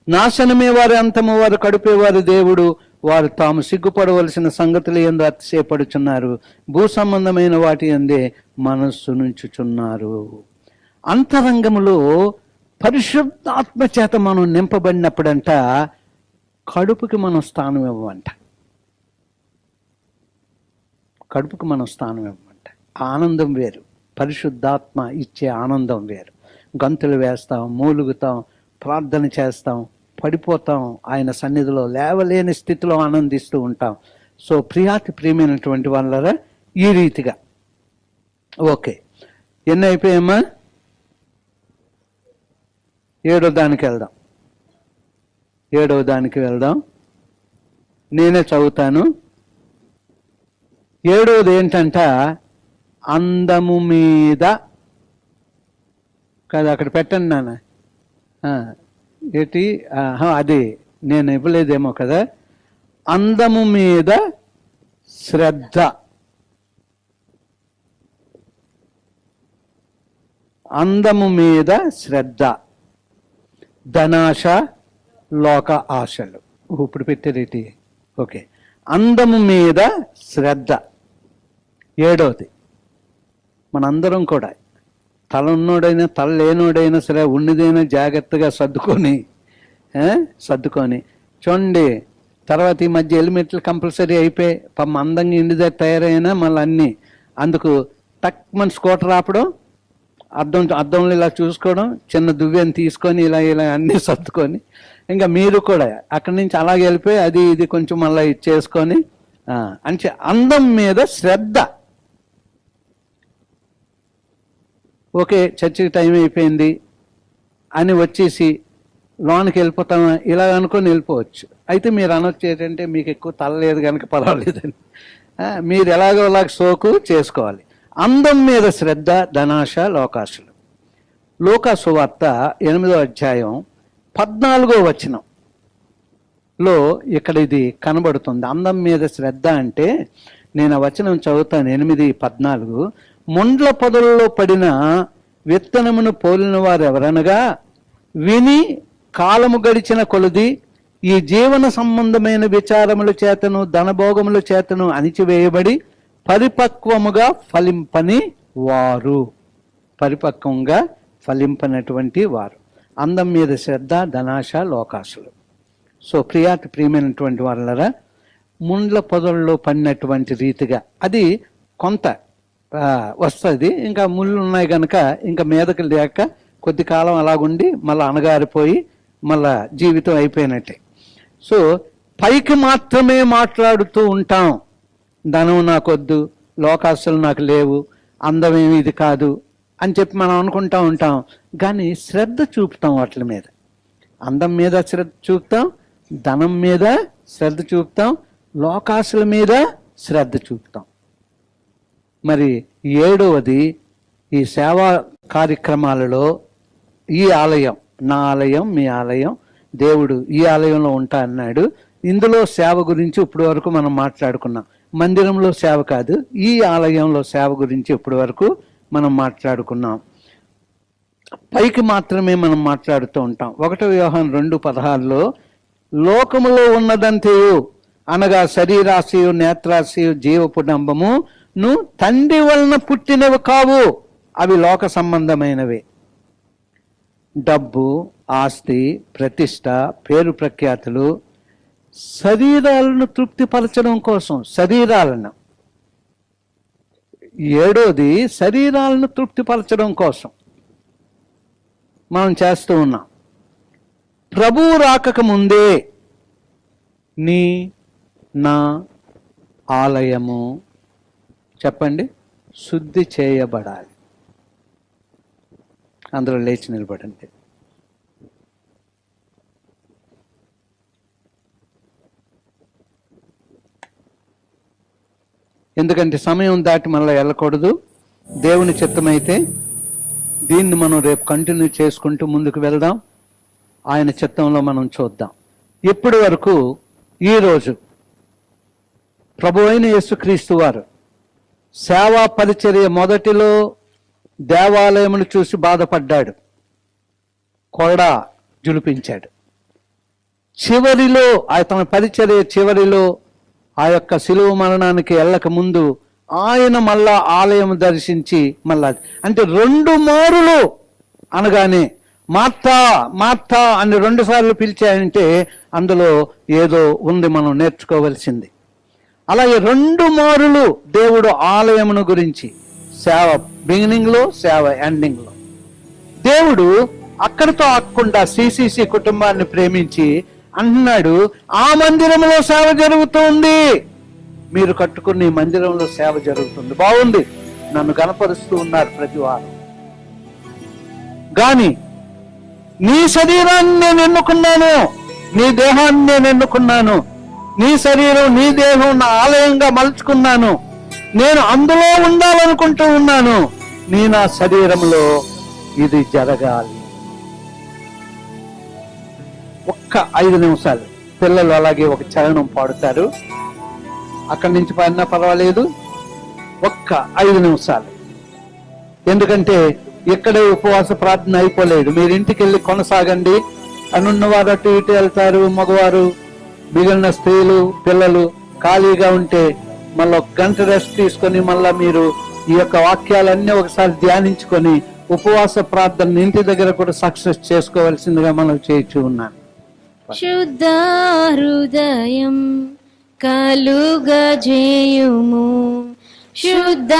నాశనమే వారి అంతము, వారు కడుపేవారు దేవుడు, వారు తాము సిగ్గుపడవలసిన సంగతులు యందు అతిశయపడుచున్నారు, భూ సంబంధమైన వాటి యందే మనస్సు నుంచుచున్నారు. అంతరంగములో పరిశుద్ధాత్మ చేత మనం నింపబడినప్పుడంట కడుపుకి మనం స్థానం ఇవ్వమంట. కడుపుకి మనం స్థానం ఇవ్వమంట. ఆనందం వేరు, పరిశుద్ధాత్మ ఇచ్చే ఆనందం వేరు. గంతులు వేస్తాం, మూలుగుతాం, ప్రార్థన చేస్తాం, పడిపోతాం, ఆయన సన్నిధిలో లేవలేని స్థితిలో ఆనందిస్తూ ఉంటాం. సో ప్రియాతి ప్రియమైనటువంటి వాళ్ళరా, ఈ రీతిగా ఓకే. ఎన్ని అయిపోయామా? 7వ దానికి వెళ్దాం. 7వ దానికి వెళ్దాం. నేనే చదువుతాను. 7వది ఏంటంట, అందము మీద కదా, అక్కడ పెట్టండి నాన్న. ఏంటి అది నేను ఇవ్వలేదేమో కదా. అందము మీద శ్రద్ధ. అందము మీద శ్రద్ధ, ధనాశ, లోక ఆశలు. ఇప్పుడు పెట్టేది ఓకే. అందము మీద శ్రద్ధ 7వది. మనందరం కూడా తల ఉన్నోడైనా తల లేనోడైనా సరే ఉన్నదైనా జాగ్రత్తగా సర్దుకొని చూడండి. తర్వాత ఈ మధ్య హెల్మెట్లు కంపల్సరీ అయిపోయి పాపం అందంగా ఇండిదే తయారైనా మళ్ళీ అన్నీ అందుకు మన స్కూటర్ ఆపడం, అద్దంలో ఇలా చూసుకోవడం, చిన్న దువ్వెని తీసుకొని ఇలా అన్నీ సర్దుకొని, ఇంకా మీరు కూడా అక్కడి నుంచి అలాగే వెళ్ళిపోయి అది ఇది కొంచెం మళ్ళీ ఇచ్చేసుకొని అంటే అందం మీద శ్రద్ధ. ఓకే, చర్చికి టైం అయిపోయింది అని వచ్చేసి లోనికి వెళ్ళిపోతామా ఇలా అనుకొని వెళ్ళిపోవచ్చు. అయితే మీరు అనొచ్చు ఏంటంటే మీకు ఎక్కువ తల లేదు కనుక పర్వాలేదని. మీరు ఎలాగో అలాగ సోకు చేసుకోవాలి. అందం మీద శ్రద్ధ, ధనాశ, లోకాశలు. లూకాసు వార్త 8వ అధ్యాయం 14వ వచనంలో ఇక్కడ ఇది కనబడుతుంది. అందం మీద శ్రద్ధ అంటే నేను ఆ వచనం చదువుతాను. 8:14. ముండ్ల పొదల్లో పడిన విత్తనమును పోలిన వారు ఎవరనగా, విని కాలము గడిచిన కొలది ఈ జీవన సంబంధమైన విచారముల చేతను ధనభోగముల చేతను అణిచివేయబడి పరిపక్వముగా ఫలింపని వారు. పరిపక్వంగా ఫలింపనటువంటి వారు. అందం మీద శ్రద్ధ, ధనాశ, లోకాశలు. సో ప్రియమైనటువంటి వాళ్ళరా, ముండ్ల పొదల్లో పడినటువంటి రీతిగా అది కొంత వస్తుంది. ఇంకా ముళ్ళు ఉన్నాయి కనుక ఇంకా మీదకి లేక కొద్ది కాలం అలాగుండి మళ్ళీ అణగారిపోయి మళ్ళా జీవితం అయిపోయినట్టే. సో పైకి మాత్రమే మాట్లాడుతూ ఉంటాం, ధనం నాకొద్దు, లోకాశలు నాకు లేవు, అందమేమి ఇది కాదు అని చెప్పి మనం అనుకుంటా ఉంటాం. కానీ శ్రద్ధ చూపుతాం వాటి మీద. అందం మీద శ్రద్ధ చూపుతాం, ధనం మీద శ్రద్ధ చూపుతాం, లోకాశల మీద శ్రద్ధ చూపుతాం. మరి 7వది ఈ సేవా కార్యక్రమాలలో ఈ ఆలయం, నా ఆలయం, మీ ఆలయం, దేవుడు ఈ ఆలయంలో ఉంటా అన్నాడు. ఇందులో సేవ గురించి ఇప్పటి వరకు మనం మాట్లాడుకున్నాం. మందిరంలో సేవ కాదు, ఈ ఆలయంలో సేవ గురించి ఇప్పటి వరకు మనం మాట్లాడుకున్నాం. పైకి మాత్రమే మనం మాట్లాడుతూ ఉంటాం. 1 యోహాను 2:16లో లోకములో ఉన్నదంతయు అనగా శరీరాశయు, నేత్రాశయు, జీవపు డంబము ను తండ్రి వలన పుట్టినవి కావు, అవి లోక సంబంధమైనవి. డబ్బు, ఆస్తి, ప్రతిష్ట, పేరు ప్రఖ్యాతులు శరీరాలను తృప్తిపరచడం కోసం, శరీరాలను 7వది శరీరాలను తృప్తిపరచడం కోసం మనం చేస్తూ ఉన్నాం. ప్రభువు రాకక ముందే నీ నా ఆలయము చెప్పండి శుద్ధి చేయబడాలి. అందరూ లేచి నిలబడండి. ఎందుకంటే సమయం దాటి మళ్ళీ వెళ్ళకూడదు. దేవుని చిత్తమైతే దీన్ని మనం రేపు కంటిన్యూ చేసుకుంటూ ముందుకు వెళ్దాం. ఆయన చిత్తంలో మనం చూద్దాం. ఇప్పటి వరకు ఈరోజు ప్రభు అయిన యేసుక్రీస్తు వారు సేవా పరిచర్య మొదటిలో దేవాలయమును చూసి బాధపడ్డాడు, కొరడా జులిపించాడు. చివరిలో తన పరిచర్య చివరిలో ఆ యొక్క శిలువ మరణానికి వెళ్ళక ముందు ఆయన మళ్ళా ఆలయం దర్శించి మళ్ళా అంటే 2 మారులు అనగానే మార్తా మార్తా అని 2 సార్లు పిలిచాయంటే అందులో ఏదో ఉంది, మనం నేర్చుకోవలసింది. అలాగే 2 మారులు దేవుడు ఆలయమును గురించి, సేవ బిగినింగ్లో, సేవ ఎండింగ్లో. దేవుడు అక్కడితో ఆకుండా సిసిసి కుటుంబాన్ని ప్రేమించి అంటున్నాడు, ఆ మందిరంలో సేవ జరుగుతుంది, మీరు కట్టుకున్న ఈ మందిరంలో సేవ జరుగుతుంది, బాగుంది, నన్ను కనపరుస్తూ ఉన్నారు ప్రతి వారం. గాని నీ శరీరాన్ని నేను ఎన్నుకున్నాను, నీ దేహాన్ని నేను ఎన్నుకున్నాను, నీ శరీరం నీ దేహం నా ఆలయంగా మలుచుకున్నాను, నేను అందులో ఉండాలనుకుంటూ ఉన్నాను, నీ నా శరీరంలో ఇది జరగాలి. ఒక్క 5 నిమిషాలు పిల్లలు అలాగే ఒక చరణం పాడుతారు, అక్కడి నుంచి పాడినా పర్వాలేదు, ఒక్క 5 నిమిషాలు. ఎందుకంటే ఇక్కడే ఉపవాస ప్రార్థన అయిపోలేదు, మీరు ఇంటికి వెళ్ళి కొనసాగండి. అనున్నవారు అటు ఇటు వెళ్తారు, మగవారు, మిగిలిన స్త్రీలు, పిల్లలు ఖాళీగా ఉంటే మళ్ళీ 1 గంట రెస్ట్ తీసుకొని మళ్ళా మీరు ఈ యొక్క వాక్యాలన్నీ ఒకసారి ధ్యానించుకొని ఉపవాస ప్రార్థన ఇంటి దగ్గర కూడా సక్సెస్ చేసుకోవాల్సిందిగా మనం చేయించు ఉన్నాను. శుద్ధ హృదయం కలుగజేయుము, శుద్ధ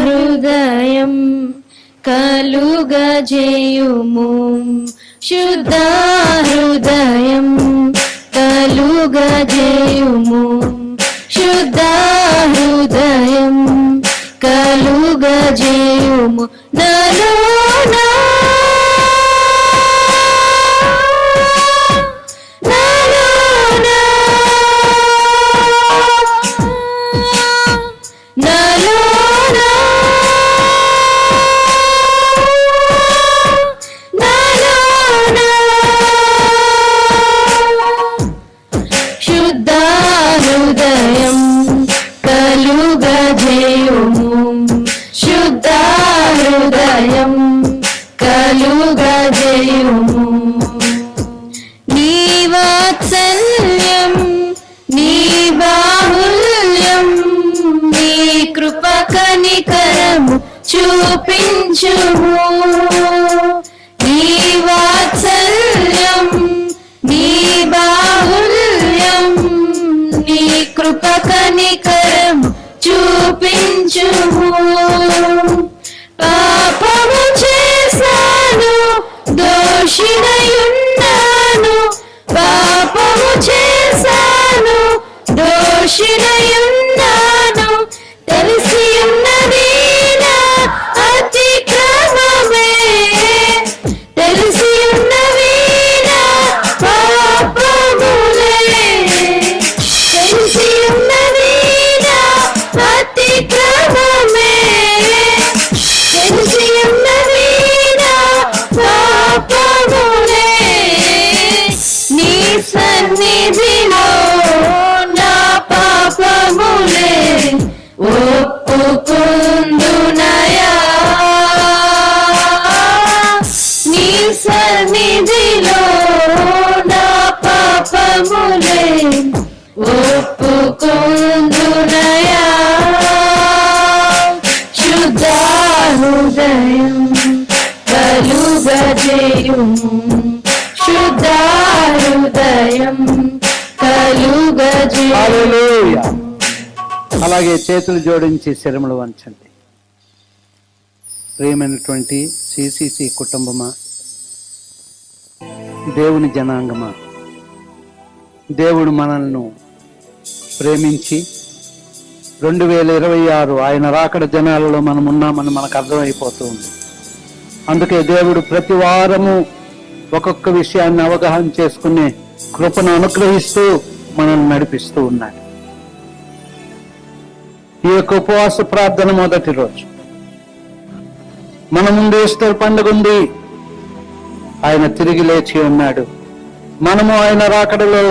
హృదయం కలుగజేయుము, శుద్ధ హృదయం కలుగజేయుము, శుద్ధ హృదయం కలుగజేయుము, నలోనా చూపించుము, నీ వాత్సల్యం, నీ బాహుల్యం, నీ కృప కనికరం చూపించుము. పాపము చేశాను, దోషినయున్నాను, పాపము చేశాను, దోషినయున్నాను, తెలిసి ఉన్నది అతిక్రమమే, తెలిసి ఉన్నవి నా పాపములే, తెలిసి ఉన్నవి నా అతిక్రమమే, తెలిసి ఉన్నవి నా పాపములే, నీ సన్నిధిలో నా పాపములే ఒప్పుకుందునయా, నీ సన్నిధిలో నా పాపములే ఒప్పుకుందునయా, శుద్ధ హృదయం కలుగజేయుము, శుద్ధ హృదయం కలుగజేయుము. అలాగే చేతులు జోడించి శిరములు వంచండి. ప్రియమైనటువంటి సిసిసి కుటుంబమా, దేవుని జనాంగమా, దేవుడు మనల్ని ప్రేమించి 2026 ఆయన రాకడ జనాలలో మనం ఉన్నామని మనకు అర్థమైపోతూ ఉంది. అందుకే దేవుడు ప్రతి వారము ఒక్కొక్క విషయాన్ని అవగాహన చేసుకునే కృపను అనుగ్రహిస్తూ మనల్ని నడిపిస్తూ ఉన్నాడు. ఈ యొక్క ఉపవాస ప్రార్థన మొదటి రోజు, మన ముందు ఈస్టర్ పండుగ ఉంది, ఆయన తిరిగి లేచి ఉన్నాడు, మనము ఆయన రాకడలో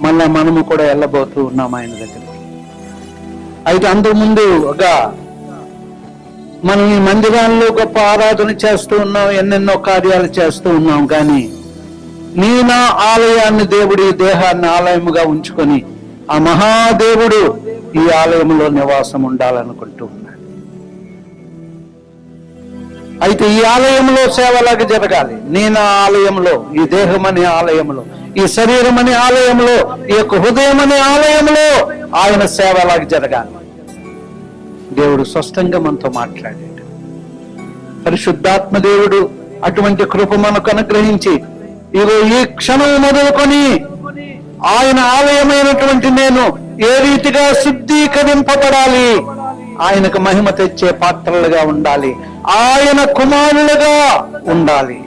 మళ్ళా మనము కూడా వెళ్ళబోతూ ఉన్నాం ఆయన దగ్గరికి. అయితే అంతకుముందుగా మనం ఈ మందిరాల్లో గొప్ప ఆరాధన చేస్తూ ఉన్నాం, ఎన్నెన్నో కార్యాలు చేస్తూ ఉన్నాం. కానీ నా ఆలయాన్ని దేవుడు ఈ దేహాన్ని ఆలయముగా ఉంచుకొని ఆ మహాదేవుడు ఈ ఆలయంలో నివాసం ఉండాలనుకుంటూ ఉన్నాడు. అయితే ఈ ఆలయంలో సేవలాగా జరగాలి. నా ఆలయంలో, ఈ దేహం అనే ఆలయంలో, ఈ శరీరం అనే ఆలయంలో, ఈ యొక్క హృదయం అనే ఆలయంలో ఆయన సేవలాగా జరగాలి. దేవుడు స్పష్టంగా మనతో మాట్లాడాడు. పరిశుద్ధాత్మ దేవుడు అటువంటి కృప మనకు అనుగ్రహించి ఇగో ఈ క్షణం మొదలుకొని ఆయన ఆలయమైనటువంటి నేను ఏ రీతిగా శుద్ధీకరింపబడాలి, ఆయనకు మహిమ తెచ్చే పాత్రలుగా ఉండాలి, ఆయన కుమారులుగా ఉండాలి,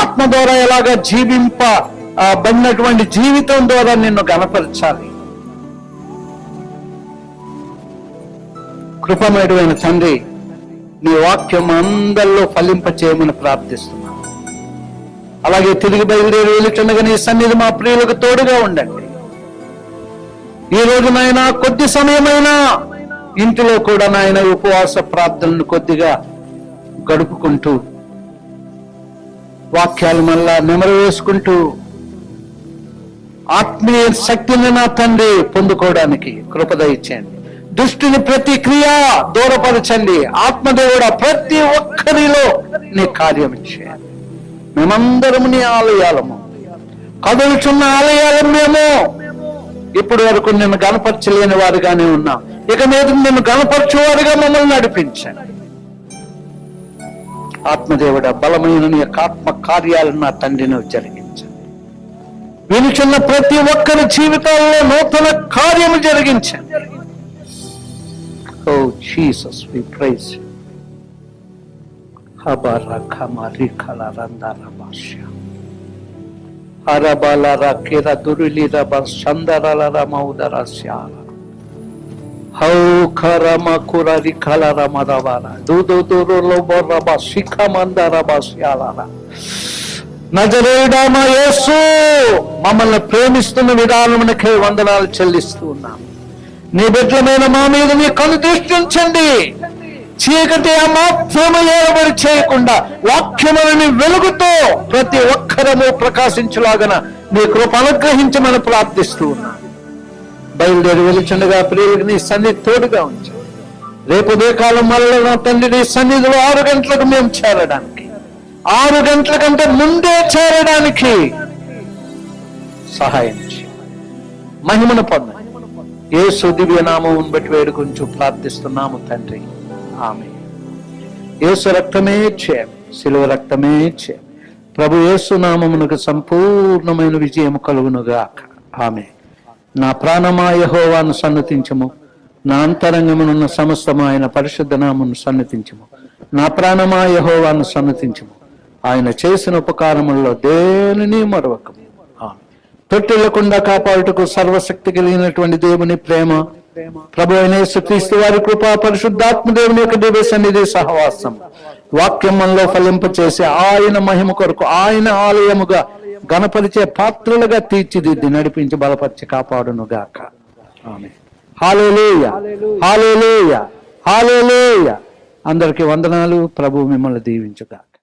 ఆత్మ ద్వారా ఎలాగా జీవింపబడినటువంటి జీవితం ద్వారా నిన్ను గణపరచాలి. కృపమేడమైన తండ్రి, నీ వాక్యం అందరిలో ఫలింప చేయమని ప్రార్థిస్తున్నాను. అలాగే తిరిగి బయలుదేరి వెళుతుండగా నీ సన్నిధి మా ప్రియులకు తోడుగా ఉండండి. ఈ రోజునైనా కొద్ది సమయమైనా ఇంటిలో కూడా నాయన ఉపవాస ప్రార్థనలు కొద్దిగా గడుపుకుంటూ వాక్యాలు మళ్ళా నెమరు వేసుకుంటూ ఆత్మీయ శక్తిని నా తండ్రి పొందుకోవడానికి కృపద ఇచ్చేయండి. దుష్టుని ప్రతి క్రియ దూరపరచండి. ఆత్మదేవుడ ప్రతి ఒక్కరిలో నీ కార్యం ఇచ్చేయండి. మేమందరము నీ ఆలయాలము, కదులుచున్న ఆలయాలం మేము. ఇప్పటి వరకు నిన్ను గణపరచలేని వారుగానే ఉన్నాం. ఇక మీద నిన్ను గణపరచువారుగా మమ్మల్ని నడిపించండి. ఆత్మదేవుడ బలమైన నీ యొక్క ఆత్మ కార్యాలను నా తండ్రిని జరిగించండి. వినుచున్న ప్రతి ఒక్కరి జీవితాల్లో నూతన కార్యము జరిగించండి. Oh Jesus, we praise you. Habara kamari kala randara basya. Harabala rakira durili raba sandara la maudara syara. How karama kurari kala ramadavara. Dudu duru lobo raba shika mandara basyala. నజరేయుడైన యేసు మమ్మల్ని ప్రేమిస్తున్న విధానమునకే వందనాలు చెల్లిస్తూ ఉన్నాం. నీ బిడ్డలమైన మా మీద నీ కను దృష్టి ఉంచండి. చీకటి మాత్రమే ఏర్పడి చేయకుండా వాక్యములని వెలుగుతో ప్రతి ఒక్కరము ప్రకాశించులాగన నీ కృప అనుగ్రహించమని ప్రార్థిస్తూ ఉన్నాను. బయలుదేరి వెలుచుండగా ప్రియులకు నీ సన్నిధి తోడుగా ఉంచు. రేపు ఉదయకాలం మళ్ళీ నా తండ్రి నీ సన్నిధిలో 6 గంటలకు మేము చేరడానికి, 6 గంటల కంటే ముందే చేరడానికి సహాయం చేయి. మహిమను పొందండి. యేసు దివ్య నామమును బట్టి వేడుకొంచు ప్రార్థిస్తున్నాము తండ్రి, ఆమేన్. యేసు రక్తమే చేయం, శిలువ రక్తమే చేయం. ప్రభు యేసు నామమునకు సంపూర్ణమైన విజయం కలుగునుగాక, ఆమేన్. నా ప్రాణమా యెహోవాను సన్నతించుము, నా అంతరంగమునున్న సమస్తము ఆయన పరిశుద్ధ నామమును సన్నతించుము. నా ప్రాణమా యెహోవాను సన్నతించుము, ఆయన చేసిన ఉపకారములలో దేనిని మరొకము. తొట్టిల్లకుండా కాపాడుటకు సర్వశక్తి కలిగినటువంటి దేవుని ప్రేమ, ప్రభు అయిన యేసుక్రీస్తు వారి కృప, పరిశుద్ధాత్మ దేవుని యొక్క దివ్య సన్నిధి సహవాసం, వాక్యం మనలో ఫలింపచేసి ఆయన మహిమ కొరకు ఆయన ఆలయముగా గణపరిచే పాత్రలుగా తీర్చిదిద్ది నడిపించి బలపరిచి కాపాడును గాక, ఆమేన్. హల్లెలూయా, హల్లెలూయా, హల్లెలూయా. అందరికీ వందనాలు. ప్రభు మిమ్మల్ని దీవించుగాక.